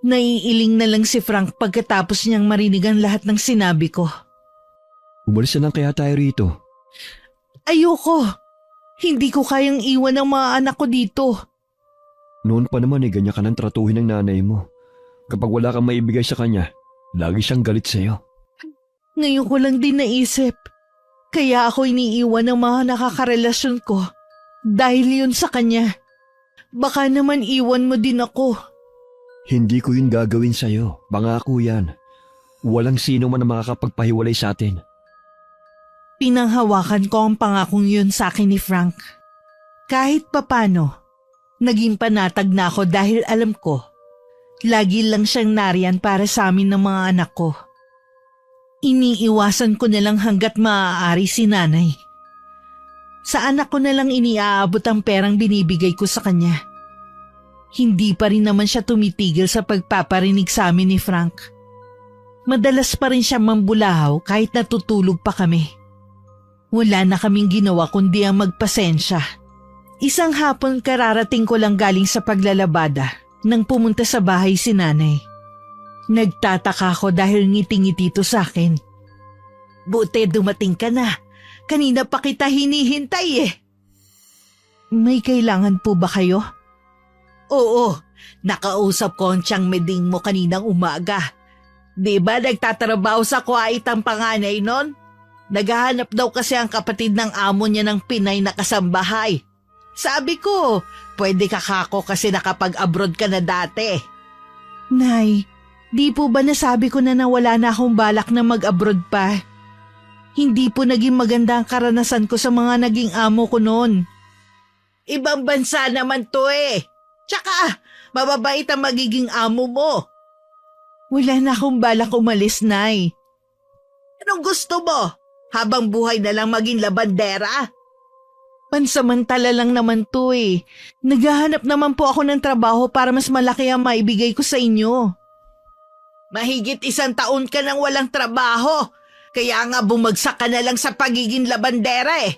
Naiiling na lang si Frank pagkatapos niyang marinig ang lahat ng sinabi ko. Umalis na lang kaya tayo rito. Ayoko. Hindi ko kayang iwan ang mga anak ko dito. Noon pa naman ganyan ka nang tratuhin ng nanay mo. Kapag wala kang maibigay sa kanya, lagi siyang galit sa'yo. Ngayon ko lang din naisip. Kaya ako iniiwan ng mga nakakarelasyon ko. Dahil yun sa kanya. Baka naman iwan mo din ako. Hindi ko yun gagawin sa'yo. Pangako yan. Walang sino man ang makakapagpahiwalay sa atin. Pinanghawakan ko ang pangakong yun sa akin ni Frank. Kahit papano, naging panatag na ako dahil alam ko, lagi lang siyang nariyan para sa amin ng mga anak ko. Iniiwasan ko na lang hanggat maaari si nanay. Sa anak ko na lang iniaabot ang perang binibigay ko sa kanya. Hindi pa rin naman siya tumitigil sa pagpaparinig sa amin ni Frank. Madalas pa rin siya mambulahaw kahit natutulog pa kami. Wala na kaming ginawa kundi ang magpasensya. Isang hapon kararating ko lang galing sa paglalabada nang pumunta sa bahay si nanay. Nagtataka ako dahil ngiti-ngiti ito sa akin. Buti dumating ka na. Kanina pa kita hinihintay eh. May kailangan po ba kayo? Oo, nakausap ko ang tiyang meding mo kaninang umaga. Di ba nagtatrabaho sa Kuwait ang panganay nun? Naghahanap daw kasi ang kapatid ng amo niya ng Pinay na kasambahay. Sabi ko, pwede ka kako kasi nakapag-abroad ka na dati. Nay, di po ba nasabi ko na wala na akong balak na mag-abroad pa? Hindi po naging maganda ang karanasan ko sa mga naging amo ko noon. Ibang bansa naman to eh. Tsaka, mababait ang magiging amo mo. Wala na akong balak umalis, Nay. Anong gusto mo? Habang buhay na lang maging labandera? Pansamantala lang naman to eh. Naghahanap naman po ako ng trabaho para mas malaki ang maibigay ko sa inyo. Mahigit 1 taon ka nang walang trabaho. Kaya nga bumagsak ka na lang sa pagiging labandera eh.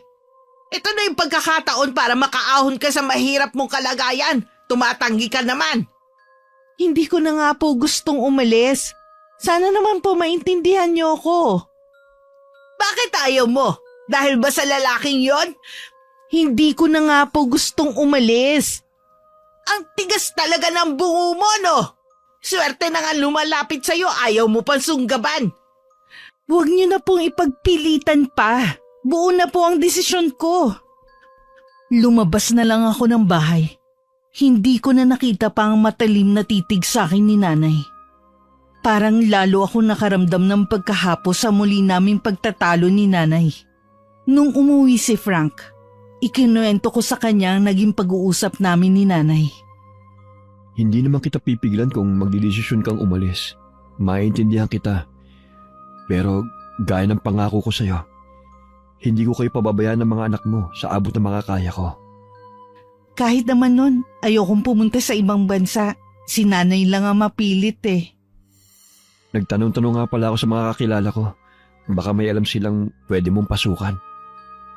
Ito na yung pagkakataon para makaahon ka sa mahirap mong kalagayan. Tumatanggi ka naman. Hindi ko na nga po gustong umalis. Sana naman po maintindihan niyo ako. Bakit ayaw mo? Dahil ba sa lalaking yon? Hindi ko na nga po gustong umalis. Ang tigas talaga ng bungo mo, no? Swerte na nga lumalapit sa'yo, ayaw mo pang sunggaban. Huwag niyo na pong ipagpilitan pa. Buo na po ang desisyon ko. Lumabas na lang ako ng bahay. Hindi ko na nakita pa ang matalim na titig sa akin ni Nanay. Parang lalo ako nakaramdam ng pagkahapos sa muli naming pagtatalo ni Nanay. Nung umuwi si Frank, ikinuwento ko sa kanya ang naging pag-uusap namin ni Nanay. Hindi naman kita pipigilan kung magdidesisyon kang umalis. Maintindihan kita. Pero gaya ng pangako ko sa'yo, hindi ko kayo pababayaan ng mga anak mo sa abot ng mga kaya ko. Kahit naman nun, ayokong pumunta sa ibang bansa. Si Nanay lang ang mapilit eh. Nagtanong-tanong nga pala ako sa mga kakilala ko. Baka may alam silang pwede mong pasukan.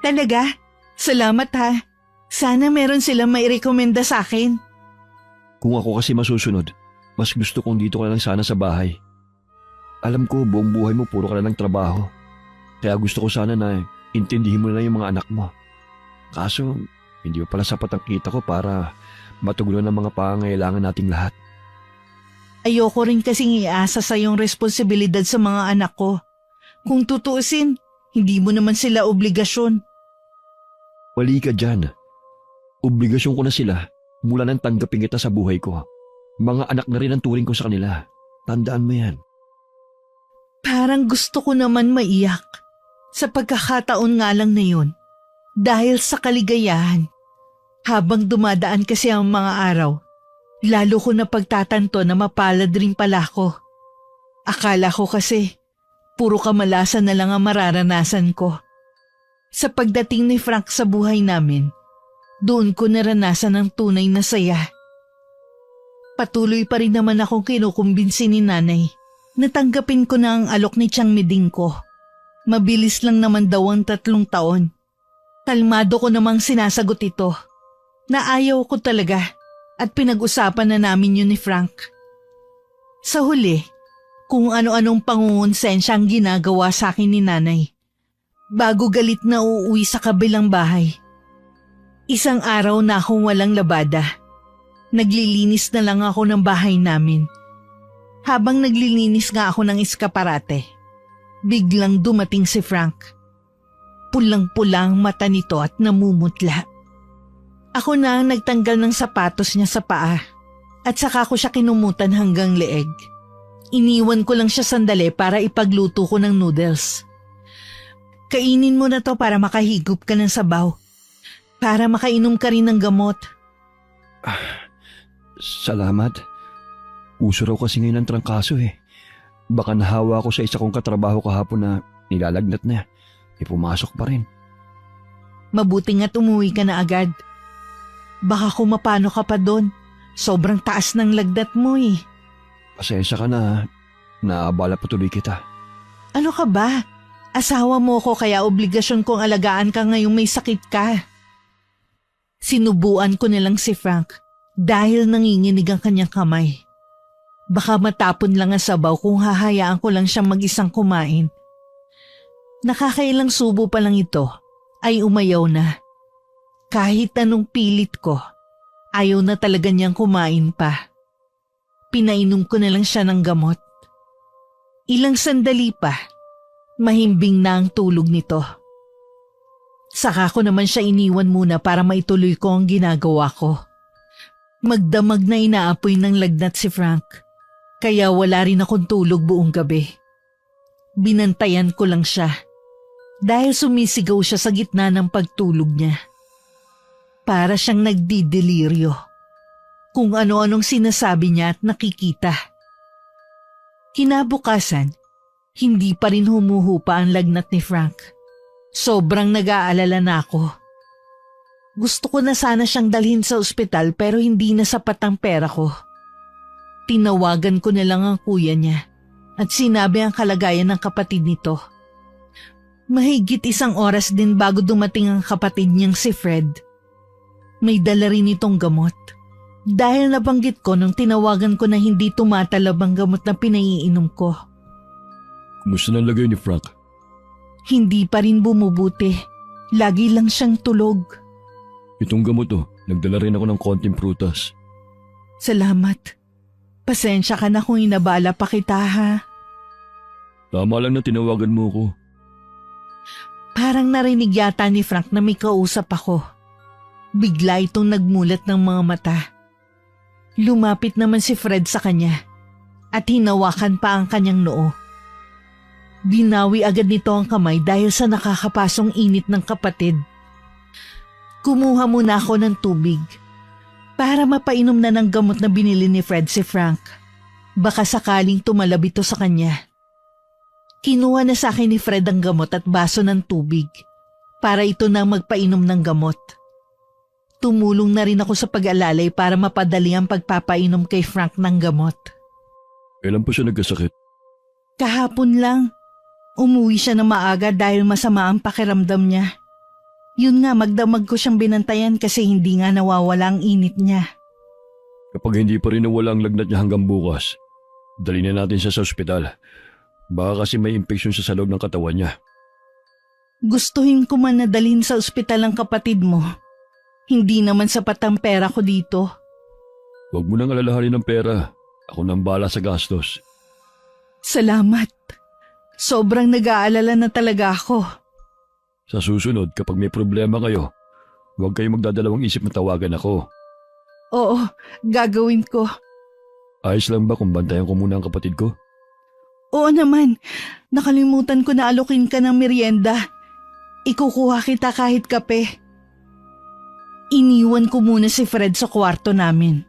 Talaga? Salamat ha. Sana meron silang mairekomenda sa akin. Kung ako kasi masusunod, mas gusto kong dito ka lang sana sa bahay. Alam ko buong buhay mo puro ka na ng trabaho. Kaya gusto ko sana na intindihin mo na yung mga anak mo. Kaso, hindi pa pala sapat ang kita ko para matugunan ang mga pangangailangan nating lahat. Ayoko rin kasing iasa sa yung responsibilidad sa mga anak ko. Kung tutuusin, hindi mo naman sila obligasyon. Wali ka dyan. Obligasyon ko na sila mula nang tanggapin kita sa buhay ko. Mga anak na rin ang turing ko sa kanila. Tandaan mo yan. Parang gusto ko naman maiyak. Sa pagkakataon nga lang na yun. Dahil sa kaligayahan. Habang dumadaan kasi ang mga araw, lalo ko na pagtatanto na mapalad rin pala ko. Akala ko kasi, puro kamalasan na lang ang mararanasan ko. Sa pagdating ni Frank sa buhay namin, doon ko naranasan ang tunay na saya. Patuloy pa rin naman akong kinukumbinsi ni Nanay. Natanggapin ko na ang alok ni Tiyang Miding ko. Mabilis lang naman daw ang 3 taon. Kalmado ko namang sinasagot ito. Na ayaw ko talaga at pinag-usapan na namin yun ni Frank. Sa huli, kung ano-anong pangungonsensya ang ginagawa sa akin ni Nanay. Bago galit na uuwi sa kabilang bahay. Isang araw na akong walang labada. Naglilinis na lang ako ng bahay namin. Habang naglilinis nga ako ng eskaparate, biglang dumating si Frank. Pulang-pulang mata nito at namumutla. Ako na ang nagtanggal ng sapatos niya sa paa at saka ko siya kinumutan hanggang leeg. Iniwan ko lang siya sandali para ipagluto ko ng noodles. Kainin mo na to para makahigop ka ng sabaw. Para makainom ka rin ng gamot. Salamat. Uso raw kasi ngayon ang trangkaso eh. Baka nahawa ako sa isa kong katrabaho kahapon na nilalagnat na. Pumasok pa rin. Mabuti nga't umuwi ka na agad. Baka kung mapano ka pa doon. Sobrang taas ng lagnat mo eh. Pasensya ka na. Naabala pa tuloy kita. Ano ka ba? Asawa mo ko kaya obligasyon kong alagaan ka ngayong may sakit ka. Sinubuan ko nilang si Frank dahil nanginginig ang kanyang kamay. Baka matapon lang ang sabaw kung hahayaan ko lang siyang mag-isang kumain. Nakakailang subo pa lang ito ay umayaw na. Kahit anong pilit ko, ayaw na talaga niyang kumain pa. Pinainom ko na lang siya ng gamot. Ilang sandali pa, mahimbing na ang tulog nito. Saka ko naman siya iniwan muna para maituloy ko ang ginagawa ko. Magdamag na inaapoy ng lagnat si Frank, kaya wala rin akong tulog buong gabi. Binantayan ko lang siya dahil sumisigaw siya sa gitna ng pagtulog niya. Para siyang nagdideliryo. Kung ano-anong sinasabi niya at nakikita. Kinabukasan, hindi pa rin humuhupa ang lagnat ni Frank. Sobrang nag-aalala na ako. Gusto ko na sana siyang dalhin sa ospital pero hindi na sapat ang pera ko. Tinawagan ko na lang ang kuya niya at sinabi ang kalagayan ng kapatid nito. Mahigit 1 oras din bago dumating ang kapatid niyang si Fred. May dala rin itong gamot. Dahil nabanggit ko nung tinawagan ko na hindi tumatalab ang gamot na pinaiinom ko. Kumusta na lagay ni Frank? Hindi pa rin bumubuti. Lagi lang siyang tulog. Itong gamot nagdala rin ako ng konting prutas. Salamat. Pasensya ka na kung inabala pa kita ha. Tama lang na tinawagan mo ko. Parang narinig yata ni Frank na may kausap ako. Bigla itong nagmulat ng mga mata. Lumapit naman si Fred sa kanya at hinawakan pa ang kanyang noo. Binawi agad nito ang kamay dahil sa nakakapasong init ng kapatid. Kumuha muna ako ng tubig para mapainom na ng gamot na binili ni Fred si Frank. Baka sakaling tumalab ito sa kanya. Kinuha na sa akin ni Fred ang gamot at baso ng tubig para ito na magpainom ng gamot. Tumulong na rin ako sa pag-alalay para mapadali ang pagpapainom kay Frank ng gamot. Kailan pa siya nagkasakit? Kahapon lang. Umuwi siya na maaga dahil masama ang pakiramdam niya. Yun nga, magdamag ko siyang binantayan kasi hindi nga nawawala ang init niya. Kapag hindi pa rin nawala ang lagnat niya hanggang bukas, dali na natin siya sa ospital. Baka kasi may impeksyon siya sa loob ng katawan niya. Gustuhin ko man na dalhin sa ospital ang kapatid mo. Hindi naman sapat ang pera ko dito. Huwag mo nang alalahanin ng pera. Ako nang bahala sa gastos. Salamat. Sobrang nag-aalala na talaga ako. Sa susunod, kapag may problema kayo, huwag kayong magdadalawang isip na tawagan ako. Oo, gagawin ko. Ayos lang ba kung bantayan ko muna ang kapatid ko? Oo naman. Nakalimutan ko na alokin ka ng merienda. Ikukuha kita kahit kape. Iniwan ko muna si Fred sa kwarto namin.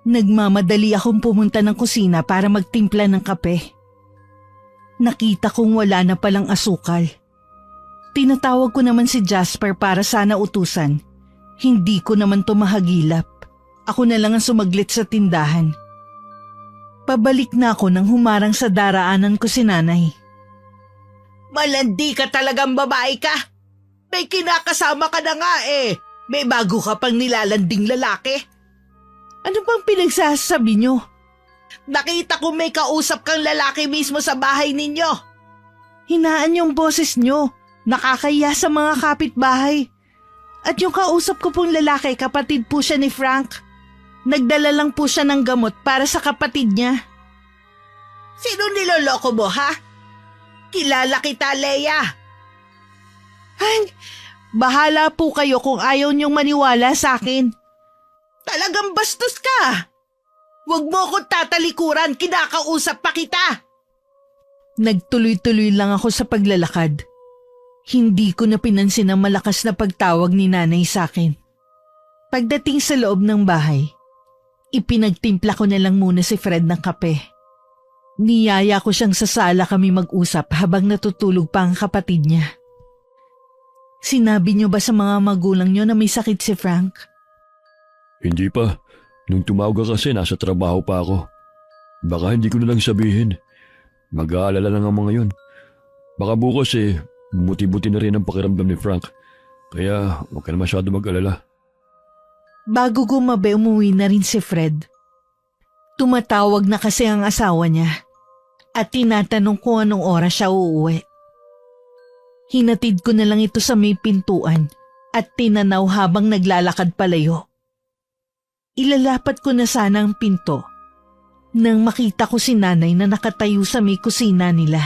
Nagmamadali akong pumunta ng kusina para magtimpla ng kape. Nakita kong wala na palang asukal. Tinatawag ko naman si Jasper para sana utusan. Hindi ko naman tumahagilap. Ako na lang ang sumaglit sa tindahan. Pabalik na ako nang humarang sa daraanan ko si nanay. Malandi ka talagang babae ka. May kinakasama ka na nga eh. May bago ka pang nilalanding lalaki. Ano bang pinagsasabi niyo? Nakita ko may kausap kang lalaki mismo sa bahay ninyo. Hinaan yung boses niyo. Nakakaya sa mga kapitbahay. At yung kausap ko pong lalaki, kapatid po siya ni Frank. Nagdala lang po siya ng gamot para sa kapatid niya. Sino niloloko mo ha? Kilala kita, Leia. Ay, bahala po kayo kung ayaw niyong maniwala sa akin. Talagang bastos ka. Huwag mo akong tatalikuran, kinakausap pa kita. Nagtuloy-tuloy lang ako sa paglalakad. Hindi ko na pinansin ang malakas na pagtawag ni nanay sa akin. Pagdating sa loob ng bahay, ipinagtimpla ko na lang muna si Fred ng kape. Niyaya ko siyang sa sala kami mag-usap habang natutulog pa ang kapatid niya. Sinabi niyo ba sa mga magulang niyo na may sakit si Frank? Hindi pa. Nung tumawag ka kasi nasa trabaho pa ako. Baka hindi ko na lang sabihin. Mag-aalala lang ang mga yun. Baka bukas buti-buti na rin ang pakiramdam ni Frank. Kaya huwag ka na masyado mag-alala. Bago gumabi, umuwi na rin si Fred. Tumatawag na kasi ang asawa niya at tinatanong kung anong oras siya uuwi. Hinatid ko na lang ito sa may pintuan at tinanaw habang naglalakad palayo. Ilalapat ko na sana ang pinto nang makita ko si nanay na nakatayo sa may kusina nila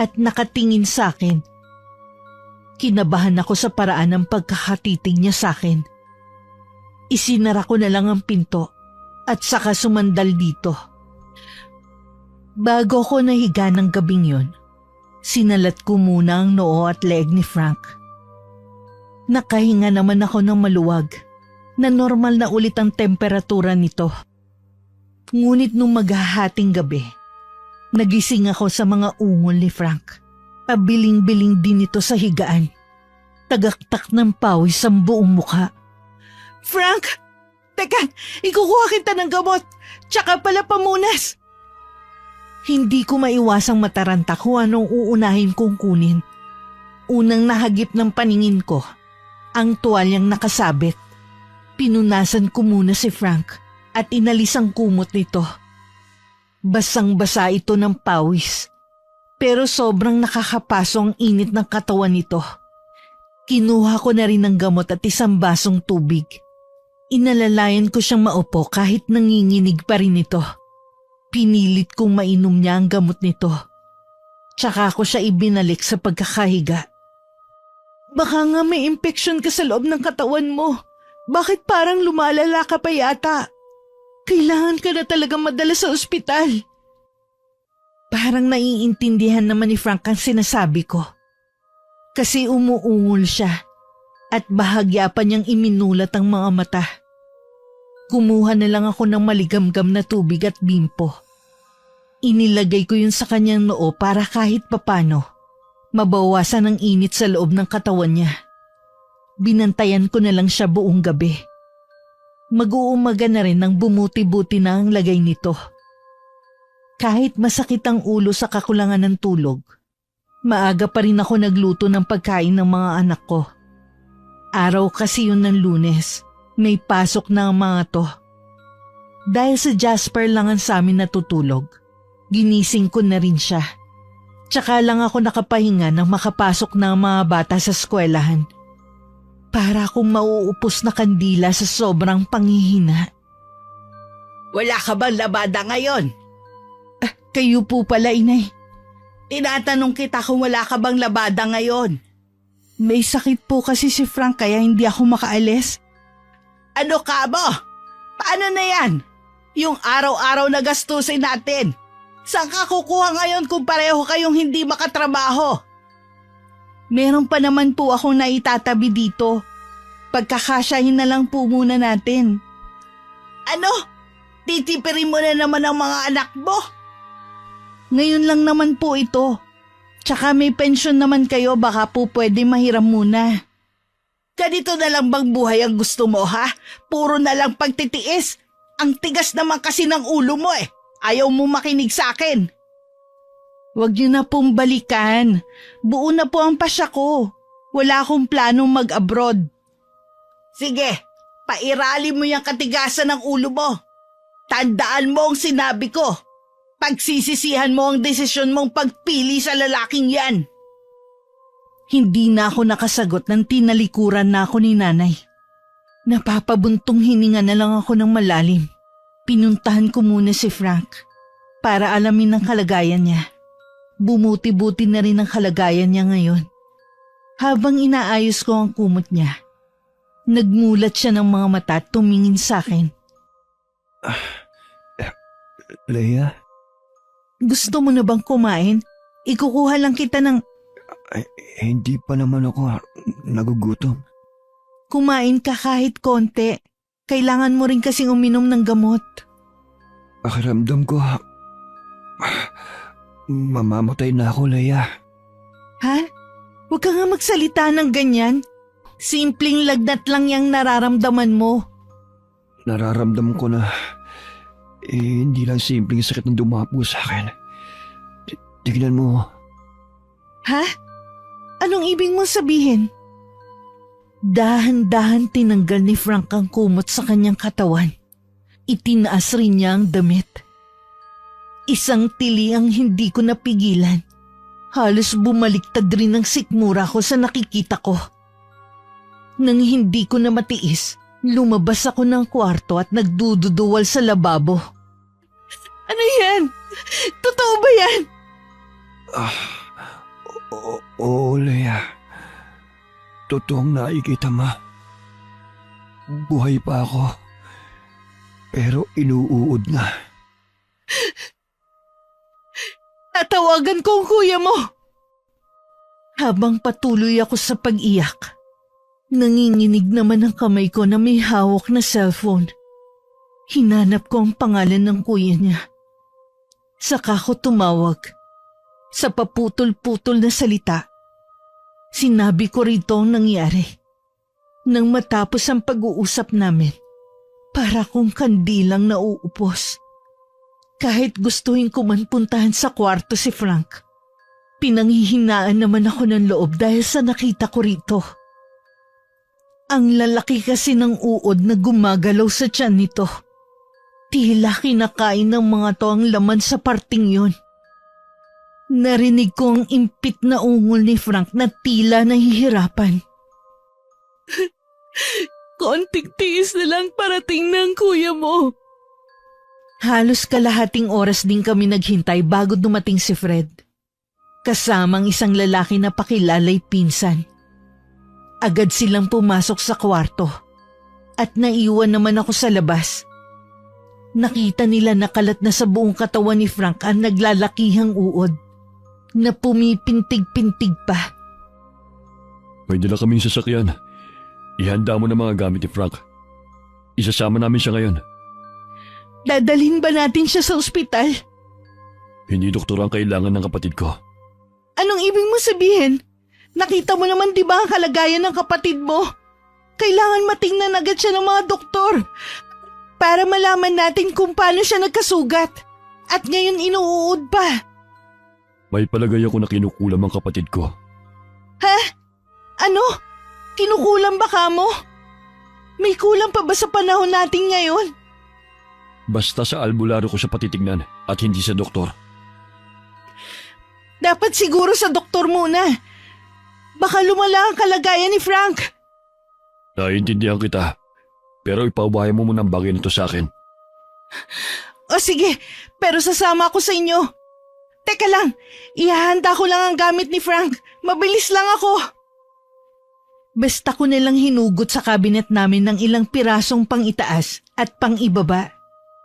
at nakatingin sa akin. Kinabahan ako sa paraan ng pagkakatitig niya sa akin. Isinara ko na lang ang pinto at saka sumandal dito. Bago ko nahiga ng gabing yon, sinalat ko muna ang noo at leeg ni Frank. Nakahinga naman ako ng maluwag na normal na ulit ang temperatura nito. Ngunit nung maghahating gabi, nagising ako sa mga ungol ni Frank. Pabiling-biling din ito sa higaan. Tagaktak ng pawis ang buong mukha. Frank! Teka, ikukuha kita ng gamot, tsaka pala pamunas. Hindi ko maiwasang mataranta kung anong uunahin kong kunin. Unang nahagip ng paningin ko, ang tuwalyang nakasabit. Pinunasan ko muna si Frank at inalis ang kumot nito. Basang-basa ito ng pawis, pero sobrang nakakapaso ang init ng katawan nito. Kinuha ko na rin ng gamot at isang basong tubig. Inalalayan ko siyang maupo kahit nanginginig pa rin ito. Pinilit kong mainom niya ang gamot nito. Tsaka ko siya ibinalik sa pagkakahiga. Baka nga may impeksyon ka sa loob ng katawan mo. Bakit parang lumalala ka pa yata? Kailangan ka na talaga madala sa ospital. Parang naiintindihan naman ni Frank ang sinasabi ko. Kasi umuungol siya at bahagya pa niyang iminulat ang mga mata. Kumuha na lang ako ng maligamgam na tubig at bimpo. Inilagay ko yun sa kanyang noo para kahit papano mabawasan ang init sa loob ng katawan niya. Binantayan ko na lang siya buong gabi. Mag-uumaga na rin nang bumuti-buti na ang lagay nito. Kahit masakit ang ulo sa kakulangan ng tulog, maaga pa rin ako nagluto ng pagkain ng mga anak ko. Araw kasi yun ng Lunes, may pasok na ang mga to. Dahil sa Jasper lang ang sa amin natutulog, ginising ko na rin siya. Tsaka lang ako nakapahinga nang makapasok na ang mga bata sa eskwelahan. Para akong mauupos na kandila sa sobrang panghihina. Wala ka bang labada ngayon? Kayo po pala, Inay. Tinatanong kita kung wala ka bang labada ngayon. May sakit po kasi si Frank kaya hindi ako makaalis. Ano ka mo? Paano na yan? Yung araw-araw na gastusin natin. Saan ka kukuha ngayon kung pareho kayong hindi makatrabaho? Meron pa naman po akong naitatabi dito. Pagkakasyahin na lang po muna natin. Ano? Titipirin mo na naman ang mga anak mo? Ngayon lang naman po ito. Tsaka may pensyon naman kayo, baka po pwede mahiram muna. Ganito na lang bang buhay ang gusto mo, ha? Puro na lang pagtitiis. Ang tigas naman kasi ng ulo mo eh. Ayaw mo makinig sa akin. Huwag niyo na pong balikan. Buo na po ang pasya ko. Wala akong planong mag-abroad. Sige, pairali mo yung katigasan ng ulo mo. Tandaan mo ang sinabi ko. Pagsisisihan mo ang desisyon mong pagpili sa lalaking yan. Hindi na ako nakasagot ng tinalikuran na ako ni nanay. Napapabuntong hininga na lang ako ng malalim. Pinuntahan ko muna si Frank para alamin ang kalagayan niya. Bumuti-buti na rin ang kalagayan niya ngayon. Habang inaayos ko ang kumot niya, nagmulat siya ng mga mata at tumingin sa akin. Leia? Gusto mo na bang kumain? Ikukuha lang kita ng... Hindi pa naman ako nagugutom. Kumain ka kahit konti. Kailangan mo rin kasing uminom ng gamot. Pakiramdam ko... Mamamatay na ako, Leia. Ha? Huwag ka nga magsalita ng ganyan. Simpleng lagnat lang yung nararamdaman mo. Nararamdam ko na hindi lang simpleng sakit na dumapo sa akin. Tignan mo. Ha? Anong ibig mong sabihin? Dahan-dahan tinanggal ni Frank ang kumot sa kanyang katawan. Itinaas rin niya ang damit. Isang tili ang hindi ko napigilan. Halos bumaliktad rin ang sikmura ko sa nakikita ko. Nang hindi ko na matiis, lumabas ako ng kwarto at nagdududuwal sa lababo. Ano yan? Totoo ba yan? Oo, Leia. Totoong nakikita, Ma. Buhay pa ako. Pero inuuod na. Tatawagan ko ang kuya mo. Habang patuloy ako sa pag-iyak, nanginginig naman ang kamay ko na may hawak na cellphone. Hinanap ko ang pangalan ng kuya niya. Saka ko tumawag. Sa paputol-putol na salita, sinabi ko rito ang nangyari. Nang matapos ang pag-uusap namin, para kong kandilang nauupos. Kahit gustuhin ko man puntahan sa kwarto si Frank, pinanghihinaan naman ako ng loob dahil sa nakita ko rito. Ang lalaki kasi ng uod na gumagalaw sa tiyan nito. Tila kinakain ng mga to ang laman sa parting yun. Narinig ko ang impit na ungol ni Frank na tila nahihirapan. Konting tiis na lang parating ng kuya mo. Halos kalahating oras din kami naghintay bago dumating si Fred. Kasamang isang lalaki na pakilalay pinsan. Agad silang pumasok sa kwarto at naiwan naman ako sa labas. Nakita nila nakalat na sa buong katawan ni Frank ang naglalakihang uod na pumipintig-pintig pa. May dala kaming sasakyan. Ihanda mo na mga gamit ni Frank. Isasama namin siya ngayon. Dadalhin ba natin siya sa ospital? Hindi doktor ang kailangan ng kapatid ko. Anong ibig mo sabihin? Nakita mo naman di ba ang kalagayan ng kapatid mo? Kailangan matingnan agad siya ng mga doktor para malaman natin kung paano siya nagkasugat at ngayon inuud pa. May palagay ako na kinukulam ang kapatid ko. Ha? Ano? Kinukulam ba ka mo? May kulang pa ba sa panahon natin ngayon? Basta sa albularyo ko siya patitignan at hindi sa doktor. Dapat siguro sa doktor muna. Baka lumala ang kalagayan ni Frank. Naiintindihan kita, pero ipaubahay mo muna ang bagay nito sa akin. O sige, pero sasama ako sa inyo. Teka lang, ihahanda ko lang ang gamit ni Frank. Mabilis lang ako. Basta ko nilang hinugot sa kabinet namin ng ilang pirasong pang-itaas at pang-ibaba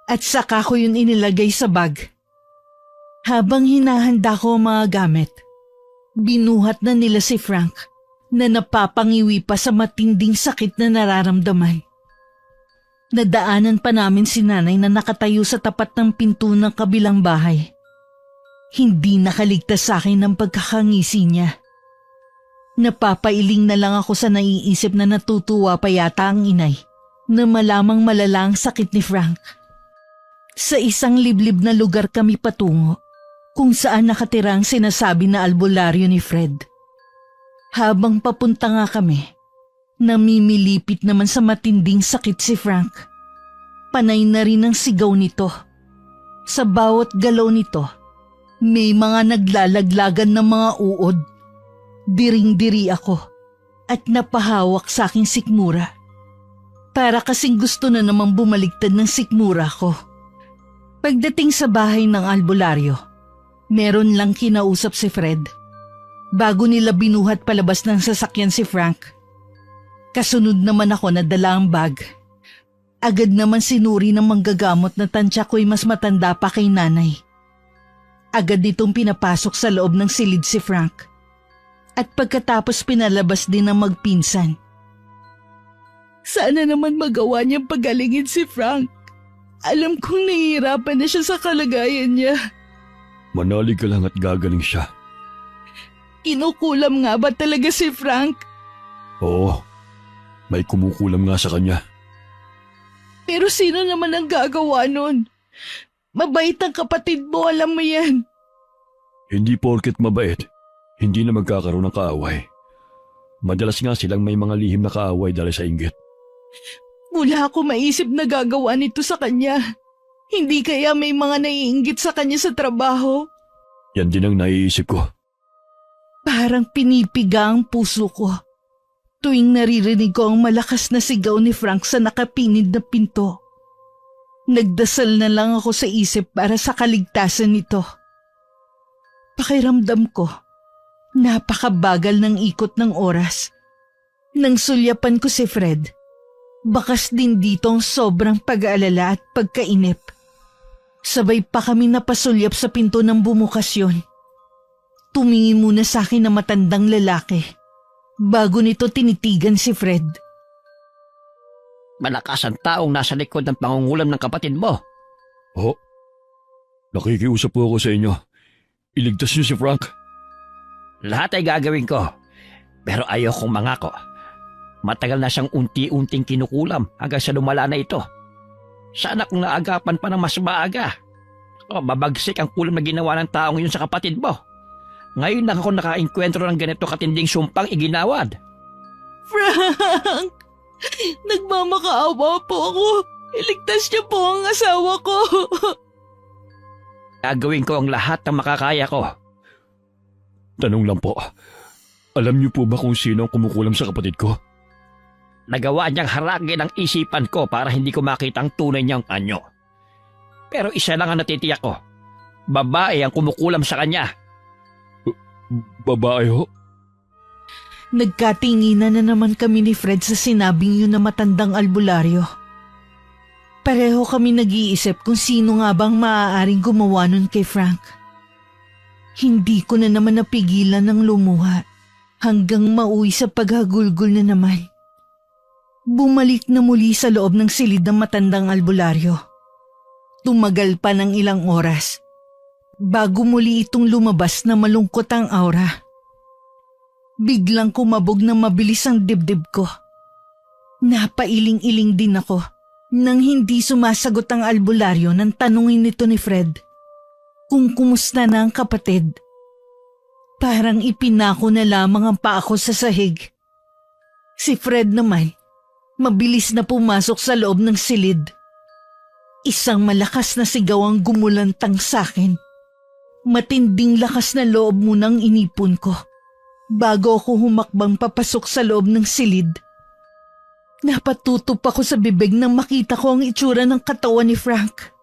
at saka ko yun inilagay sa bag. Habang hinahanda ko ang mga gamit, binuhat na nila si Frank na napapangiwi pa sa matinding sakit na nararamdaman. Nadaanan pa namin si nanay na nakatayo sa tapat ng pinto ng kabilang bahay. Hindi nakaligtas sa akin ang pagkakangisi niya. Napapailing na lang ako sa naiisip na natutuwa pa yata ang inay na malamang malala ang sakit ni Frank. Sa isang liblib na lugar kami patungo kung saan nakatira ang sinasabi na albularyo ni Fred. Habang papunta nga kami, namimilipit naman sa matinding sakit si Frank. Panay na rin ang sigaw nito. Sa bawat galaw nito, may mga naglalaglagan ng mga uod. Diring-diri ako at napahawak sa aking sikmura. Para kasing gusto na namang bumaligtad ng sikmura ko. Pagdating sa bahay ng albularyo, meron lang kinausap si Fred. Bago nila binuhat palabas ng sasakyan si Frank. Kasunod naman ako na dala ang bag. Agad naman sinuri ng manggagamot na tansya ko'y mas matanda pa kay nanay. Agad itong pinapasok sa loob ng silid si Frank. At pagkatapos pinalabas din ng magpinsan. Sana naman magawa niyang pagalingin si Frank. Alam kong nahihirapan na siya sa kalagayan niya. Manalig ka lang at gagaling siya. Kinukulam nga ba talaga si Frank? Oo, may kumukulam nga sa kanya. Pero sino naman ang gagawa nun? Mabait ang kapatid mo, alam mo yan. Hindi porket mabait, hindi na magkakaroon ng kaaway. Madalas nga silang may mga lihim na kaaway dahil sa inggit. Wala ako maisip na gagawa nito sa kanya. Hindi kaya may mga naiinggit sa kanya sa trabaho? Yan din ang naiisip ko. Parang pinipiga ang puso ko. Tuwing naririnig ko ang malakas na sigaw ni Frank sa nakapinid na pinto, nagdasal na lang ako sa isip para sa kaligtasan nito. Pakiramdam ko, napakabagal ng ikot ng oras. Nang sulyapan ko si Fred, bakas din dito ang sobrang pag-aalala at pagkainip. Sabay pa kami napasulyap sa pinto ng bumukasyon. Tumingin muna sa akin na matandang lalaki. Bago nito tinitigan si Fred. Malakas ang taong nasa likod ng pangungulam ng kapatid mo. Oh, nakikiusap po ako sa inyo. Iligtas niyo si Frank. Lahat ay gagawin ko. Pero ayokong mangako. Matagal na siyang unti-unting kinukulam hanggang sa lumala na ito. Sana kung naagapan pa ng mas maaga. Mabagsik ang kulam na ginawa ng taong yun sa kapatid mo. Ngayon lang ako nakainkwentro ng ganito katinding sumpang iginawad. Frank! Nagmamakaawa po ako. Iligtas niyo po ang asawa ko. Gagawin ko ang lahat ng makakaya ko. Tanong lang po, alam niyo po ba kung sino ang kumukulam sa kapatid ko? Nagawa niyang haragin ang isipan ko para hindi ko makita ang tunay niyang anyo. Pero isa lang ang natitiyak ko. Babae ang kumukulam sa kanya. Babae ho? Nagkatinginan na naman kami ni Fred sa sinabing yun na matandang albularyo. Pareho kami nag-iisip kung sino nga bang maaaring gumawa nun kay Frank. Hindi ko na naman napigilan ng lumuha hanggang mauwi sa paghagulgol na naman. Bumalik na muli sa loob ng silid ng matandang albularyo. Tumagal pa ng ilang oras bago muli itong lumabas na malungkot ang aura. Biglang kumabog na mabilis ang dibdib ko. Napailing-iling din ako nang hindi sumasagot ang albularyo nang tanungin nito ni Fred kung kumusta na ang kapatid. Parang ipinako na lamang ang paa ko sa sahig. Si Fred naman, mabilis na pumasok sa loob ng silid. Isang malakas na sigaw ang gumulantang sakin. Matinding lakas na loob munang inipon ko bago ako humakbang papasok sa loob ng silid. Napatutup ako sa bibig nang makita ko ang itsura ng katawan ni Frank.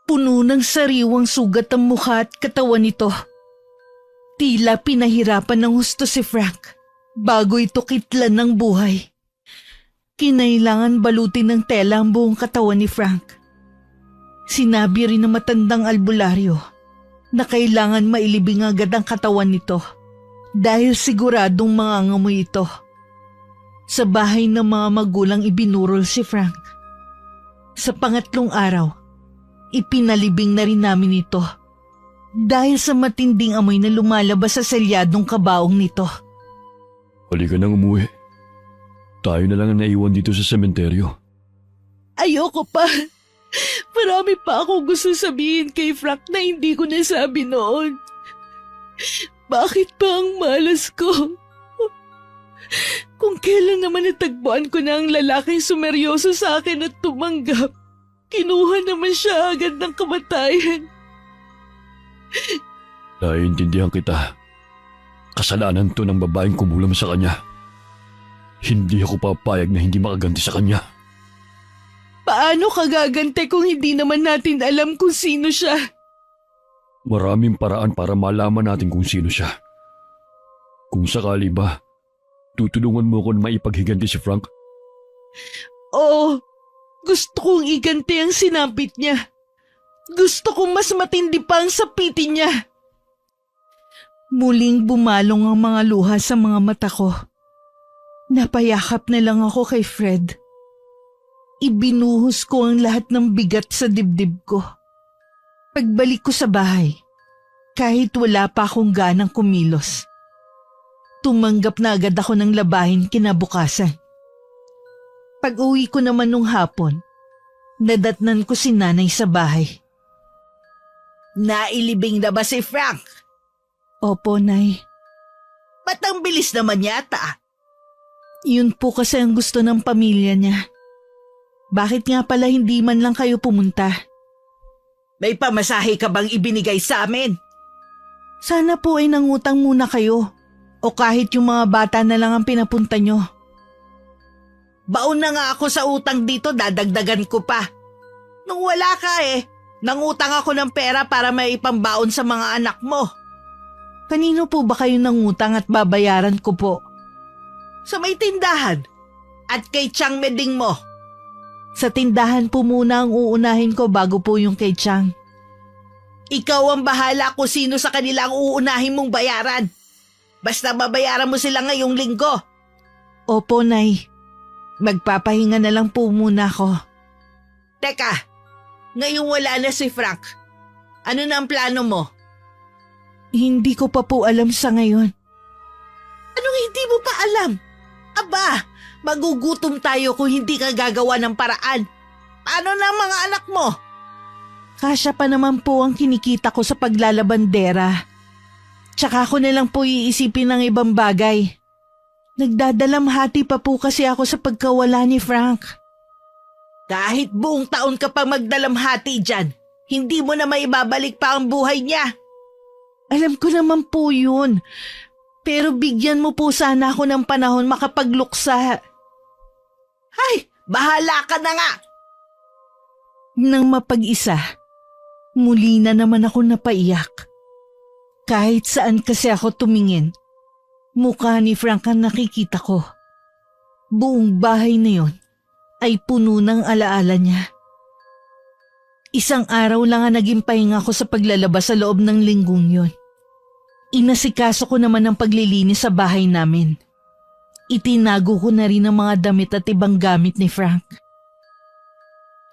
Puno ng sariwang sugat ang mukha at katawan nito. Tila pinahirapan ng husto si Frank bago ito kitlan ng buhay. Kinailangan balutin ng tela ang buong katawan ni Frank. Sinabi rin ng matandang albularyo na kailangan mailibing agad ang katawan nito dahil siguradong mangangamoy ito. Sa bahay ng mga magulang ibinurol si Frank. Sa pangatlong araw, ipinalibing na rin namin ito dahil sa matinding amoy na lumalabas sa selyadong kabaong nito. Halika nang umuwi. Tayo na lang ang naiwan dito sa sementeryo. Ayoko pa. Marami pa ako gusto sabihin kay Frank na hindi ko nasabi noon. Bakit pa ang malas ko? Kung kailan naman natagpuan ko na ang lalaking sumeryoso sa akin at tumanggap, kinuha naman siya agad ng kamatayan. Naiintindihan kita. Kasalanan to ng babaeng kumulam sa kanya. Hindi ako papayag na hindi makaganti sa kanya. Paano ka gagante kung hindi naman natin alam kung sino siya? Maraming paraan para malaman natin kung sino siya. Kung sakali ba, tutulungan mo ko na maipaghiganti si Frank? Oo, gusto kong iganti ang sinapit niya. Gusto kong mas matindi pa ang sapitin niya. Muling bumalong ang mga luha sa mga mata ko. Napayakap na lang ako kay Fred. Ibinuhos ko ang lahat ng bigat sa dibdib ko. Pagbalik ko sa bahay, kahit wala pa akong ganang kumilos, tumanggap na agad ako ng labahin kinabukasan. Pag-uwi ko naman nung hapon, nadatnan ko si nanay sa bahay. Nailibing na ba si Frank? Opo, Nay. Ba't ang bilis naman yata? Yun po kasi ang gusto ng pamilya niya. Bakit nga pala hindi man lang kayo pumunta? May pamasahe ka bang ibinigay sa amin? Sana po ay nangutang muna kayo. O kahit yung mga bata na lang ang pinapunta nyo? Baon na nga ako sa utang dito, dadagdagan ko pa. Nung wala ka nangutang ako ng pera para may ipambaon sa mga anak mo. Kanino po ba kayo nangutang at babayaran ko po? Sa may tindahan at kay Chang Meding mo. Sa tindahan po muna ang uunahin ko bago po yung kay Chang. Ikaw ang bahala kung sino sa kanila ang uunahin mong bayaran. Basta babayaran mo sila ngayong linggo. Opo, Nay. Magpapahinga na lang po muna ako. Teka, ngayong wala na si Frank. Ano na ang plano mo? Hindi ko pa po alam sa ngayon. Anong hindi mo pa alam? Aba, magugutom tayo kung hindi ka gagawa ng paraan. Paano na ang mga anak mo? Kasya pa naman po ang kinikita ko sa paglalabandera. Tsaka ako na lang po iisipin ng ibang bagay. Nagdadalamhati pa po kasi ako sa pagkawala ni Frank. Kahit buong taon ka pa magdalamhati dyan, hindi mo na maibabalik pa ang buhay niya. Alam ko naman po yun. Pero bigyan mo po sana ako ng panahon makapagluksa. Ay, bahala ka na nga. Nang mapag-isa, muli na naman ako napaiyak. Kahit saan kasi ako tumingin, mukha ni Frank ang nakikita ko. Buong bahay na yon ay puno ng alaala niya. Isang araw lang ang naging pahinga ko sa paglalabas sa loob ng linggong yon. Inasikaso ko naman ang paglilinis sa bahay namin. Itinago ko na rin ang mga damit at ibang gamit ni Frank.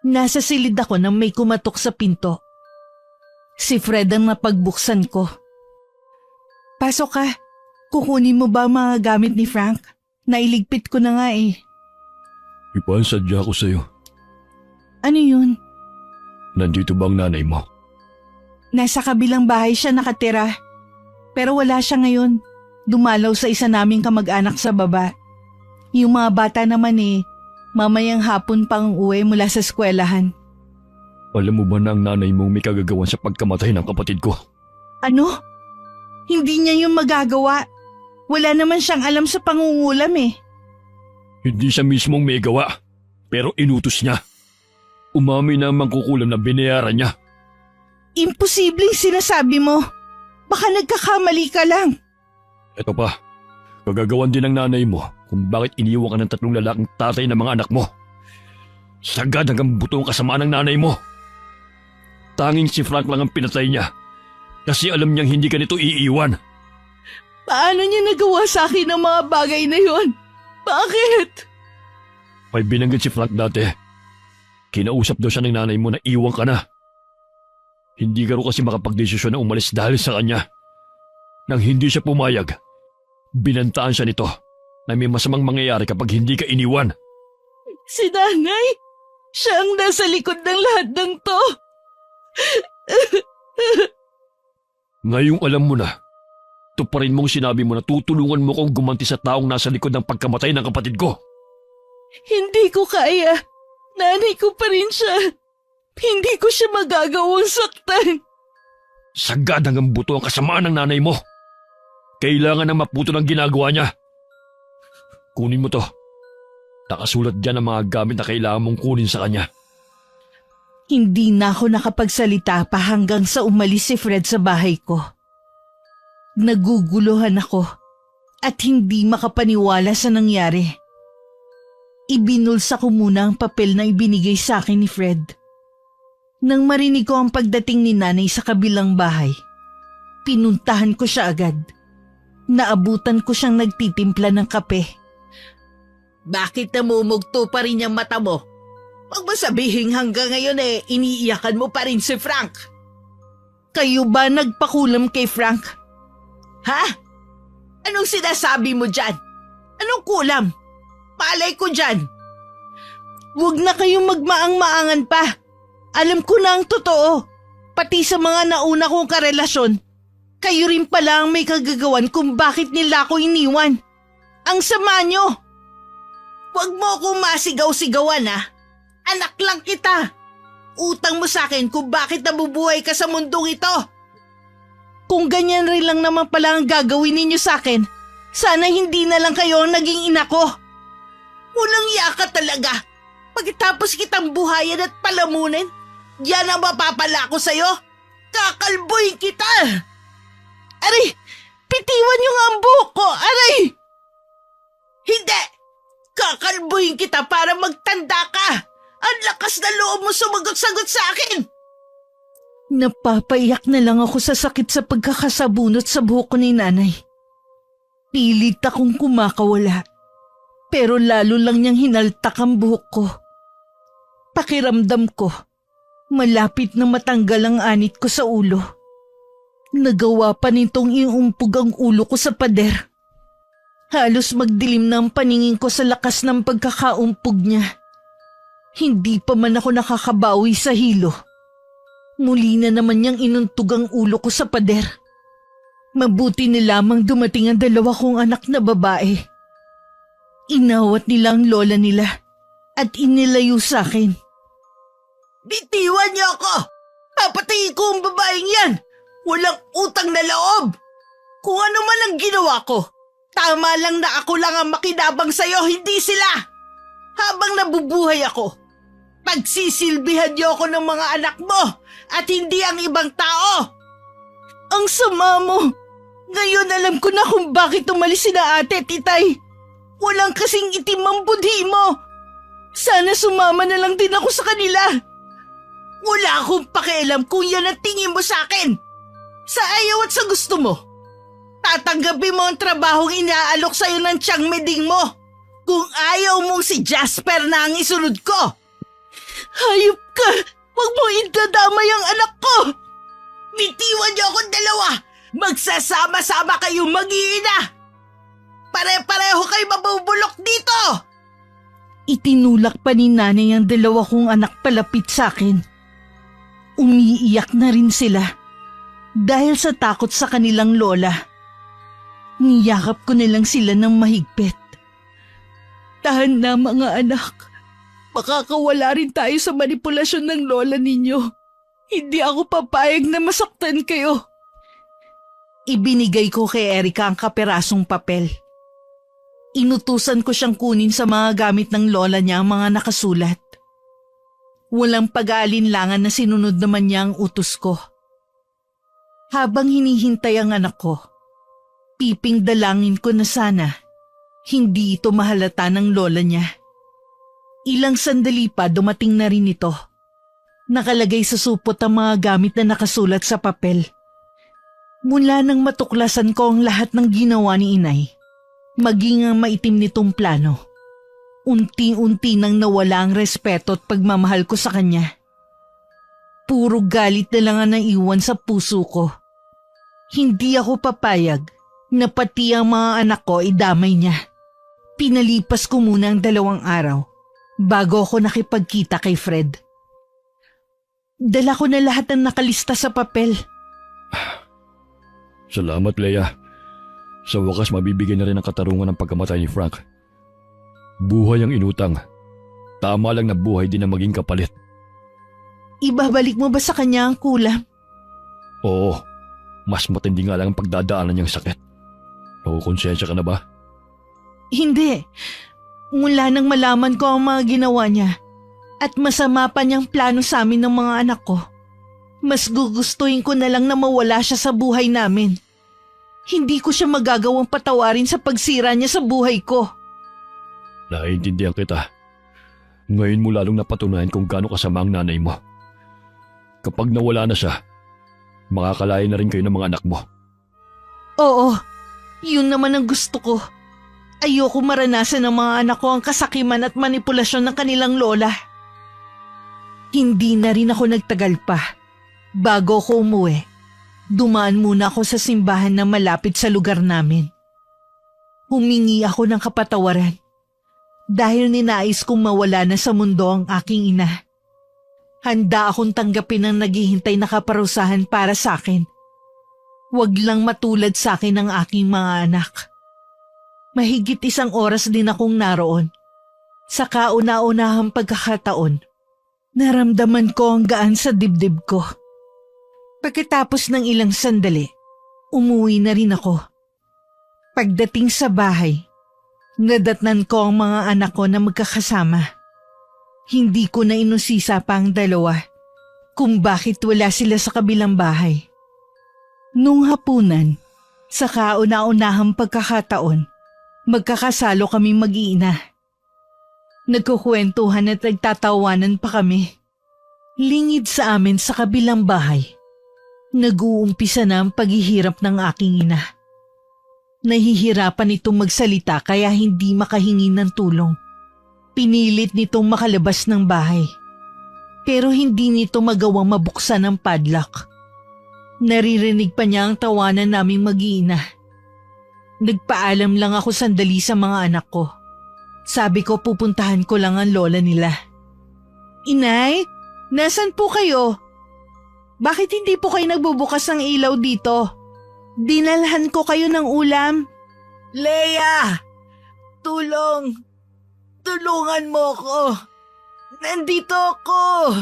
Nasa silid ako nang may kumatok sa pinto. Si Fred ang napagbuksan ko. Pasok ka. Kukunin mo ba ang mga gamit ni Frank? Nailigpit ko na nga eh. Ipansadya ko sa'yo. Ano yun? Nandito ba ang nanay mo? Nasa kabilang bahay siya nakatira. Pero wala siya ngayon. Dumalaw sa isa naming kamag-anak sa baba. Yung mga bata naman mamayang hapon pang uwi mula sa eskwelahan. Alam mo ba na ang nanay mo may kagagawan sa pagkamatay ng kapatid ko? Ano? Hindi niya yung magagawa. Wala naman siyang alam sa pangungulam eh. Hindi siya mismong may gawa, pero inutos niya. Umamin na ang mangkukulam na binayaran niya. Imposibleng sinasabi mo. Baka nagkakamali ka lang. Eto pa, kagagawan din ng nanay mo kung bakit iniwan ka ng 3 lalaking tatay ng mga anak mo. Sagad hanggang buto ang kasamaan ng nanay mo. Tanging si Frank lang ang pinatay niya kasi alam niyang hindi ka nito iiwan. Paano niya nagawa sa akin ang mga bagay na yon? Bakit? May binanggit si Frank dati. Kinausap daw siya ng nanay mo na iwan ka na. Hindi ka rin kasi makapagdesisyon na umalis dahil sa kanya. Nang hindi siya pumayag, binantaan siya nito na may masamang mangyayari kapag hindi ka iniwan. Si nanay? Siya ang nasa likod ng lahat ng to. Ngayong alam mo na, tuparin mong sinabi mo na tutulungan mo kong gumanti sa taong nasa likod ng pagkamatay ng kapatid ko. Hindi ko kaya. Nanay ko pa rin siya. Hindi ko siya magagawang saktan. Sagad hanggang buto ang kasamaan ng nanay mo. Kailangan na maputo ng ginagawa niya. Kunin mo to. Nakasulat dyan ang mga gamit na kailangan mong kunin sa kanya. Hindi na ako nakapagsalita pa hanggang sa umalis si Fred sa bahay ko. Naguguluhan ako at hindi makapaniwala sa nangyari. Ibinulsa ko muna ang papel na ibinigay sa akin ni Fred. Nang marinig ko ang pagdating ni nanay sa kabilang bahay, pinuntahan ko siya agad. Naabutan ko siyang nagtitimpla ng kape. Bakit namumugto pa rin yung mata mo? Huwag mo sabihin hanggang ngayon iniiyakan mo pa rin si Frank. Kayo ba nagpakulam kay Frank? Ha? Anong sinasabi mo dyan? Anong kulam? Palay ko dyan. Huwag na kayong magmaang-maangan pa. Alam ko na ang totoo. Pati sa mga nauna kong karelasyon, kayo rin pala ang may kagagawan kung bakit nila ako iniwan. Ang sama nyo. Huwag mo akong masigaw-sigawan Anak lang kita. Utang mo sa akin kung bakit nabubuhay ka sa mundong ito. Kung ganyan rin lang naman pala ang gagawin ninyo sa akin, Sana hindi na lang kayo ang naging ina ko. Walang yaka talaga. Pagkatapos kitang buhayan at palamunin, yan ang mapapala ko sa'yo. Kakalboy kita. Aray, pitiwan niyo nga ang buhok ko. Aray! Hindi! Kakalboyin kita para magtanda ka! Ang lakas na loob mo sumagot-sagot sa akin! Napapaiyak na lang ako sa sakit sa pagkakasabunot sa buhok ko ni nanay. Pilit akong kumakawala, pero lalo lang niyang hinaltak ang buhok ko. Pakiramdam ko, malapit na matanggal ang anit ko sa ulo. Nagawa pa nitong iumpog ang ulo ko sa pader. Halos magdilim na ang paningin ko sa lakas ng pagkakaumpog niya. Hindi pa man ako nakakabawi sa hilo. Muli na naman niyang inuntog ang ulo ko sa pader. Mabuti na lamang dumating ang dalawa kong anak na babae. Inawat nila ang lola nila at inilayo sa akin. Bitiwan niyo ako! Papatayin ko ang babaeng yan! Walang utang na loob! Kung ano man ang ginawa ko, tama lang na ako lang ang makinabang sa'yo, hindi sila! Habang nabubuhay ako, pagsisilbihan niyo ako ng mga anak mo at hindi ang ibang tao! Ang sama mo! Ngayon alam ko na kung bakit umalis sina ate, titay. Walang kasing itim ang budhi mo. Sana sumama na lang din ako sa kanila. Wala akong pakialam kung yan ang tingin mo sa akin. Sa ayaw at sa gusto mo. Tatanggapin mo ang trabahong inaalok sa'yo ng tiyang meding mo. Kung ayaw mong si Jasper na ang isunod ko. Hayop ka! Huwag mo idadamay ang anak ko! Bitiwan niyo akong dalawa! Magsasama-sama kayong mag-iina! Pare-pareho kayo mabubulok dito! Itinulak pa ni nanay ang dalawa kong anak palapit sa akin. Umiiyak na rin sila dahil sa takot sa kanilang lola. Niyakap ko nilang sila ng mahigpit. Tahan na mga anak. Makakawala rin tayo sa manipulasyon ng lola ninyo. Hindi ako papayag na masaktan kayo. Ibinigay ko kay Erica ang kaperasong papel. Inutusan ko siyang kunin sa mga gamit ng lola niya ang mga nakasulat. Walang pag-aalinlangan na sinunod naman niya ang utos ko. Habang hinihintay ang anak ko, piping dalangin ko na sana hindi ito mahalata ng lola niya. Ilang sandali pa dumating na rin ito. Nakalagay sa supot ang mga gamit na nakasulat sa papel. Mula nang matuklasan ko ang lahat ng ginawa ni inay, maging ang maitim nitong plano, unti-unti nang nawala ang respeto at pagmamahal ko sa kanya. Puro galit na lang ang naiwan sa puso ko. Hindi ako papayag na pati ang mga anak ko idamay niya. Pinalipas ko muna ang 2 araw bago ako nakipagkita kay Fred. Dala ko na lahat ng nakalista sa papel. Salamat, Leia. Sa wakas mabibigyan na rin ang katarungan ng pagkamatay ni Frank. Buhay ang inutang. Tama lang na buhay din ang maging kapalit. Ibabalik mo ba sa kanya ang kulam? Oo, mas matindi nga lang ang pagdadaanan niyang sakit. Nakukonsensya ka na ba? Hindi. Mula nang malaman ko ang mga ginawa niya at masama pa niyang plano sa amin ng mga anak ko, mas gugustuhin ko na lang na mawala siya sa buhay namin. Hindi ko siya magagawang patawarin sa pagsira niya sa buhay ko. Naiintindihan kita. Ngayon mo lalong napatunayan kung gaano kasama ang nanay mo. Kapag nawala na siya, makakalayo na rin kayo ng mga anak mo. Oo, yun naman ang gusto ko. Ayoko maranasan ng mga anak ko ang kasakiman at manipulasyon ng kanilang lola. Hindi na rin ako nagtagal pa. Bago ako umuwi, dumaan muna ako sa simbahan na malapit sa lugar namin. Humingi ako ng kapatawaran dahil ninais kong mawala na sa mundo ang aking ina. Handa akong tanggapin ang naghihintay na kaparusahan para sa akin. Huwag lang matulad sa akin ang aking mga anak. Mahigit 1 oras din akong naroon. Sa kauna-unahang pagkakataon, naramdaman ko ang gaan sa dibdib ko. Pagkatapos ng ilang sandali, umuwi na rin ako. Pagdating sa bahay, nadatnan ko ang mga anak ko na magkakasama. Hindi ko na inusisa pa ang dalawa kung bakit wala sila sa kabilang bahay. Nung hapunan, sa kauna-unahang pagkakataon, magkakasalo kami mag-iina. Nagkukwentuhan at nagtatawanan pa kami. Lingid sa amin sa kabilang bahay, nag-uumpisa na ang paghihirap ng aking ina. Nahihirapan itong magsalita kaya hindi makahingi ng tulong. Pinilit nitong makalabas ng bahay. Pero hindi nito magawang mabuksan ang padlock. Naririnig pa niya ang tawanan naming mag-iina. Nagpaalam lang ako sandali sa mga anak ko. Sabi ko pupuntahan ko lang ang lola nila. Inay, nasan po kayo? Bakit hindi po kayo nagbubukas ng ilaw dito? Dinalhan ko kayo ng ulam. Leia! Tulong! Tulungan mo ko! Nandito ako!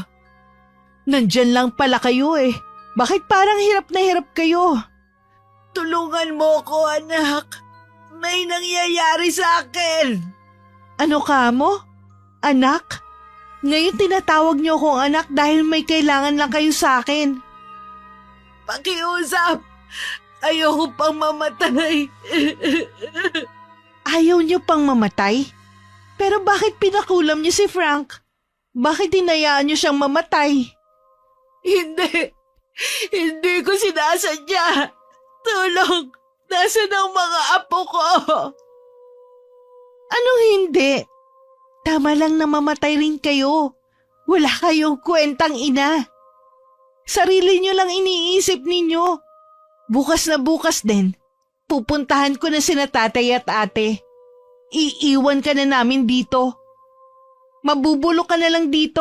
Nandyan lang pala kayo eh. Bakit parang hirap na hirap kayo? Tulungan mo ko, anak! May nangyayari sa akin! Ano ka mo? Anak? Ngayon tinatawag niyo akong anak dahil may kailangan lang kayo sa akin. Pakiusap! Ayoko pang mamatay. Ayaw niyo pang mamatay? Pero bakit pinakulam niyo si Frank? Bakit dinayaan niyo siyang mamatay? Hindi! Hindi ko sinasadya! Tulong! Nasaan ang mga apo ko? Anong hindi? Tama lang na mamatay rin kayo. Wala kayong kwentang ina. Sarili niyo lang iniisip ninyo. Bukas na bukas din, pupuntahan ko na sina tatay at ate. Iiwan ka na namin dito. Mabubulok ka na lang dito.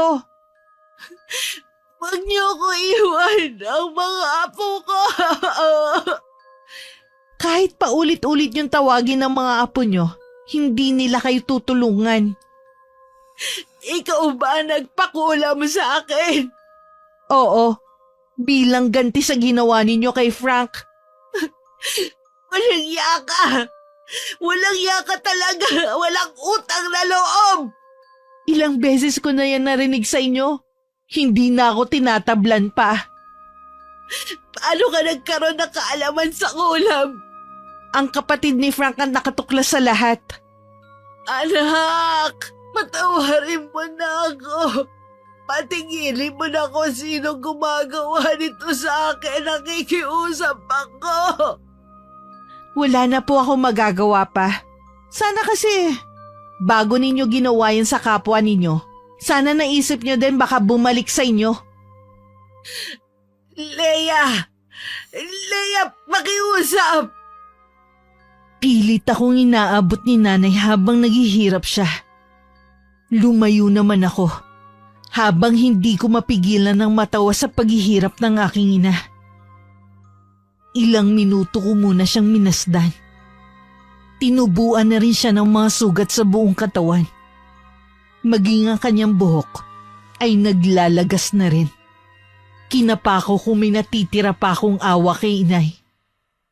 Huwag niyo ko iwan ang mga apo ko. Kahit paulit-ulit yung tawagin ng mga apo nyo, hindi nila kayo tutulungan. Ikaw ba nagpakulam sa akin? Oo, bilang ganti sa ginawa ninyo kay Frank. Walang yaka! Walang yaka talaga! Walang utang na loob! Ilang beses ko na yan narinig sa inyo. Hindi na ako tinatablan pa. Paano ka nagkaroon ng kaalaman sa kulam? Ang kapatid ni Frank ang nakatuklas sa lahat. Anak! Patawarin mo na ako! Patigilin mo na kung sino gumagawa nito sa akin. Nakikiusap ako. Wala na po ako magagawa pa. Sana kasi, bago ninyo ginawa yan sa kapwa ninyo, sana naisip nyo din baka bumalik sa inyo. Leia! Leia, pakiusap! Pilit akong inaabot ni nanay habang naghihirap siya. Lumayo naman ako. Habang hindi ko mapigilan ng matawa sa paghihirap ng aking ina. Ilang minuto ko muna siyang minasdan. Tinubuan na rin siya ng mga sugat sa buong katawan. Maging ang kanyang buhok ay naglalagas na rin. Kinapa ko kung may natitira pa akong awa kay inay.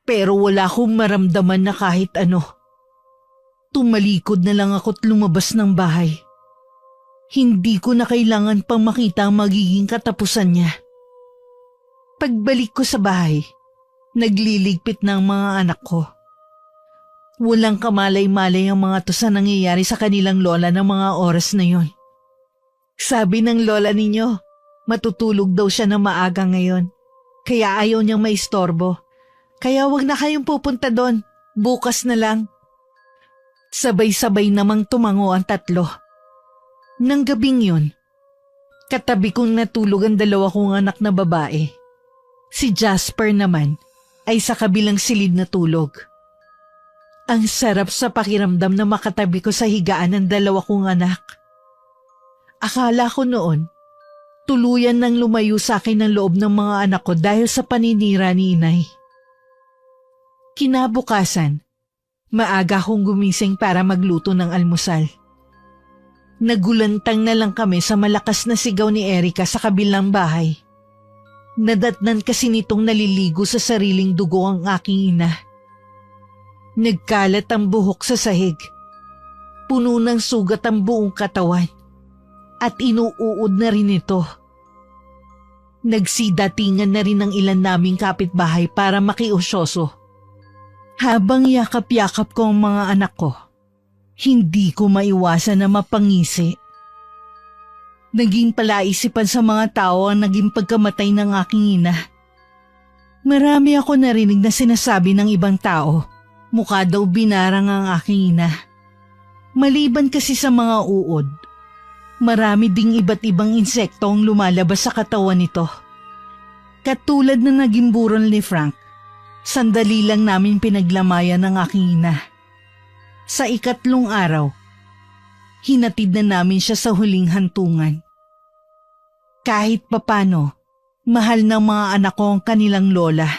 Pero wala akong maramdaman na kahit ano. Tumalikod na lang ako't lumabas ng bahay. Hindi ko na kailangan pang makita ang magiging katapusan niya. Pagbalik ko sa bahay, nagliligpit na ang mga anak ko. Walang kamalay-malay ang mga to sa nangyayari sa kanilang lola ng mga oras na yon. Sabi ng lola ninyo, matutulog daw siya ng maaga ngayon. Kaya ayaw niyang maistorbo. Kaya wag na kayong pupunta doon. Bukas na lang. Sabay-sabay namang tumango ang tatlo. Nang gabing yun, katabi kong natulog ang dalawa kong anak na babae. Si Jasper naman ay sa kabilang silid na tulog. Ang sarap sa pakiramdam na makatabi ko sa higaan ng dalawa kong anak. Akala ko noon, tuluyan nang lumayo sa akin ang loob ng mga anak ko dahil sa paninira ni inay. Kinabukasan, maaga akong gumising para magluto ng almusal. Nagulantang na lang kami sa malakas na sigaw ni Erica sa kabilang bahay. Nadatnan kasi nitong naliligo sa sariling dugo ang aking ina. Nagkalat ang buhok sa sahig. Puno ng sugat ang buong katawan. At inuuod na rin ito. Nagsidatingan na rin ang ilan naming kapitbahay para makiusyoso. Habang yakap-yakap ko ang mga anak ko, hindi ko maiwasan na mapangisi. Naging palaisipan sa mga tao ang naging pagkamatay ng aking ina. Marami ako narinig na sinasabi ng ibang tao, mukha daw binarang ang aking ina. Maliban kasi sa mga uod, marami ding iba't ibang insekto ang lumalabas sa katawan nito. Katulad na naging buron ni Frank, sandali lang namin pinaglamayan ng aking ina. Sa ikatlong araw, hinatid na namin siya sa huling hantungan. Kahit papano, mahal ng mga anak ko ang kanilang lola.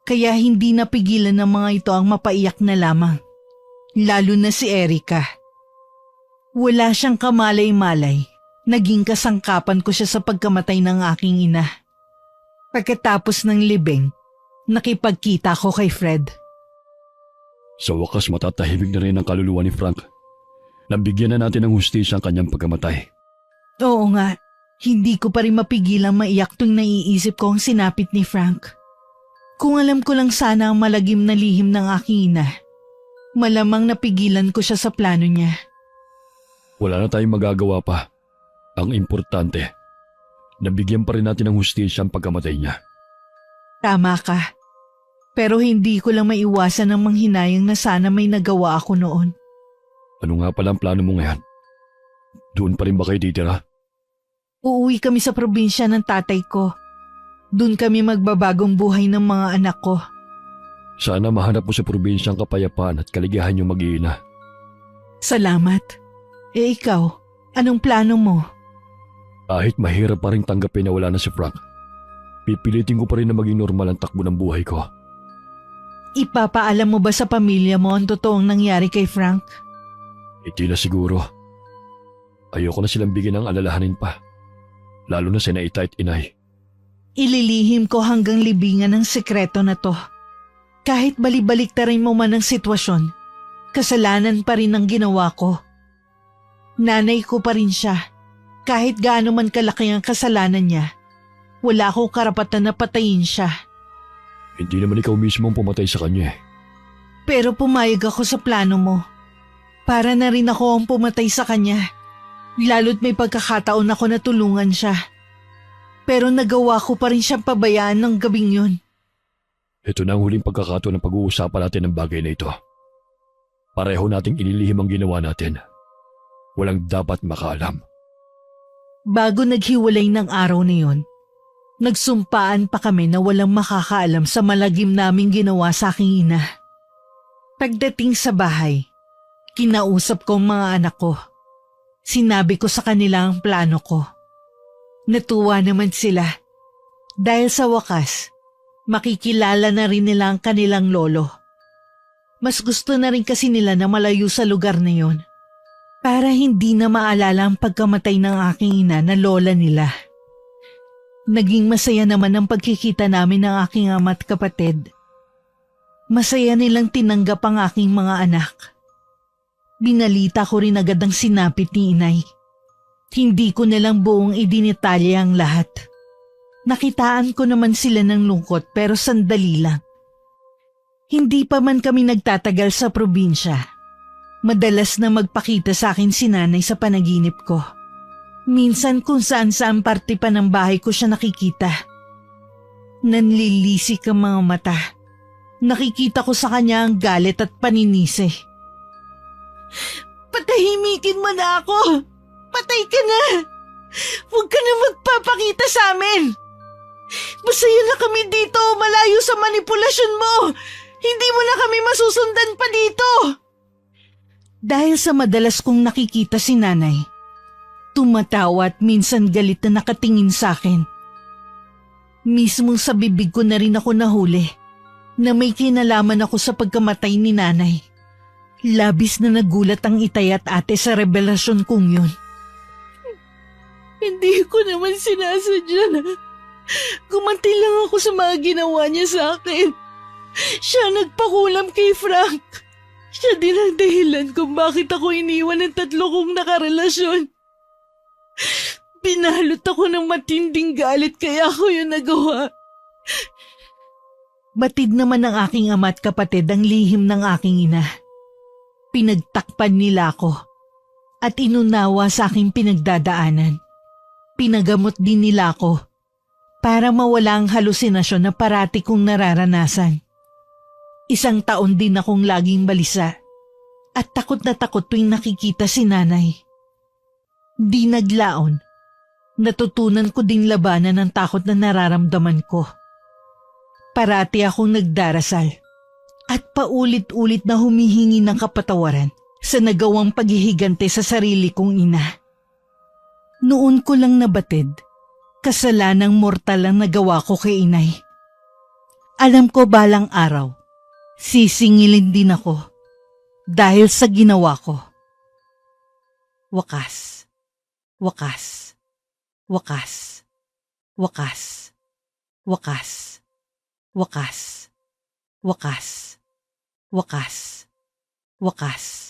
Kaya hindi napigilan ng mga ito ang mapaiyak na lamang, lalo na si Erica. Wala siyang kamalay-malay, naging kasangkapan ko siya sa pagkamatay ng aking ina. Pagkatapos ng libing, nakipagkita ko kay Fred. Sa wakas matatahimik na rin ang kaluluwa ni Frank. Nabigyan na natin ng hustisya ang kanyang pagkamatay. Oo nga, hindi ko pa rin mapigilang maiyak tuwing naiisip ko ang sinapit ni Frank. Kung alam ko lang sana ang malagim na lihim ng aking ina, malamang napigilan ko siya sa plano niya. Wala na tayong magagawa pa. Ang importante, nabigyan pa rin natin ng hustisya ang pagkamatay niya. Tama ka. Pero hindi ko lang maiwasan ang manghinayang na sana may nagawa ako noon. Ano nga pala ang plano mo ngayon? Doon pa rin ba kayo titira? Uuwi kami sa probinsya ng tatay ko. Doon kami magbabagong buhay ng mga anak ko. Sana mahanap mo sa probinsya ang kapayapaan at kaligayahan yung mag-iina. Salamat. Ikaw, anong plano mo? Kahit mahirap pa rin tanggapin na wala na si Frank, pipilitin ko pa rin na maging normal ang takbo ng buhay ko. Ipapaalam mo ba sa pamilya mo ang totoong nangyari kay Frank? Hindi na siguro. Ayoko na silang bigyan ng alalahanin pa. Lalo na si Naita at Inay. Ililihim ko hanggang libingan ang sekreto na to. Kahit balibalik-tarin mo man ang sitwasyon, kasalanan pa rin ang ginawa ko. Nanay ko pa rin siya. Kahit gaano man kalaki ang kasalanan niya, wala akong karapatan na patayin siya. Hindi naman ikaw mismo ang pumatay sa kanya eh. Pero pumayag ako sa plano mo. Para na rin ako ang pumatay sa kanya. Lalo't may pagkakataon ako na tulungan siya. Pero nagawa ko pa rin siyang pabayaan ng gabing yun. Ito na ang huling pagkakataon ng pag-uusapan natin ng bagay na ito. Pareho nating inilihim ang ginawa natin. Walang dapat makaalam. Bago naghiwalay ng araw na yun, nagsumpaan pa kami na walang makakaalam sa malagim naming ginawa sa aking ina. Pagdating sa bahay, kinausap ko ang mga anak ko. Sinabi ko sa kanila ang plano ko. Natuwa naman sila. Dahil sa wakas, makikilala na rin nila ang kanilang lolo. Mas gusto na rin kasi nila na malayo sa lugar na yon, para hindi na maalala ang pagkamatay ng aking ina na lola nila. Naging masaya naman ang pagkikita namin ng aking ama at kapatid. Masaya nilang tinanggap ang aking mga anak. Binalita ko rin agad ang sinapit ni Inay. Hindi ko nilang buong idinitalya ang lahat. Nakitaan ko naman sila ng lungkot pero sandali lang. Hindi pa man kami nagtatagal sa probinsya. Madalas na magpakita sa akin si nanay sa panaginip ko. Minsan kung saan-saan parte pa ng bahay ko siya nakikita. Nanlilisik ang mga mata. Nakikita ko sa kanya ang galit at paninisi. Patahimikin mo na ako! Patay ka na! Huwag ka na magpapakita sa amin! Masaya na kami dito, malayo sa manipulasyon mo! Hindi mo na kami masusundan pa dito! Dahil sa madalas kong nakikita si nanay, tumatawa at minsan galit na nakatingin sa akin. Mismong sa bibig ko na rin ako nahuli na may kinalaman ako sa pagkamatay ni nanay. Labis na nagulat ang itay at ate sa revelasyon kong yun. Hindi ko naman sinasadya na gumanti lang ako sa mga ginawa niya sa akin. Siya nagpakulam kay Frank. Siya din ang dahilan kung bakit ako iniwan ng 3 kong nakarelasyon. Binalot ako ng matinding galit kaya ako yung nagawa. Batid naman ng aking ama at kapatid ang lihim ng aking ina. Pinagtakpan nila ako at inunawa sa aking pinagdadaanan. Pinagamot din nila ako para mawala ang halusinasyon na parati kong nararanasan. 1 taon din akong laging balisa at takot na takot tuwing nakikita si nanay. Di naglaon, natutunan ko ding labanan ang takot na nararamdaman ko. Parati akong nagdarasal at paulit-ulit na humihingi ng kapatawaran sa nagawang paghihigante sa sarili kong ina. Noon ko lang nabatid, kasalanang mortal ang nagawa ko kay inay. Alam ko balang araw, sisingilin din ako dahil sa ginawa ko. Wakas, wakas, wakas, wakas, wakas, wakas, wakas, wakas, wakas.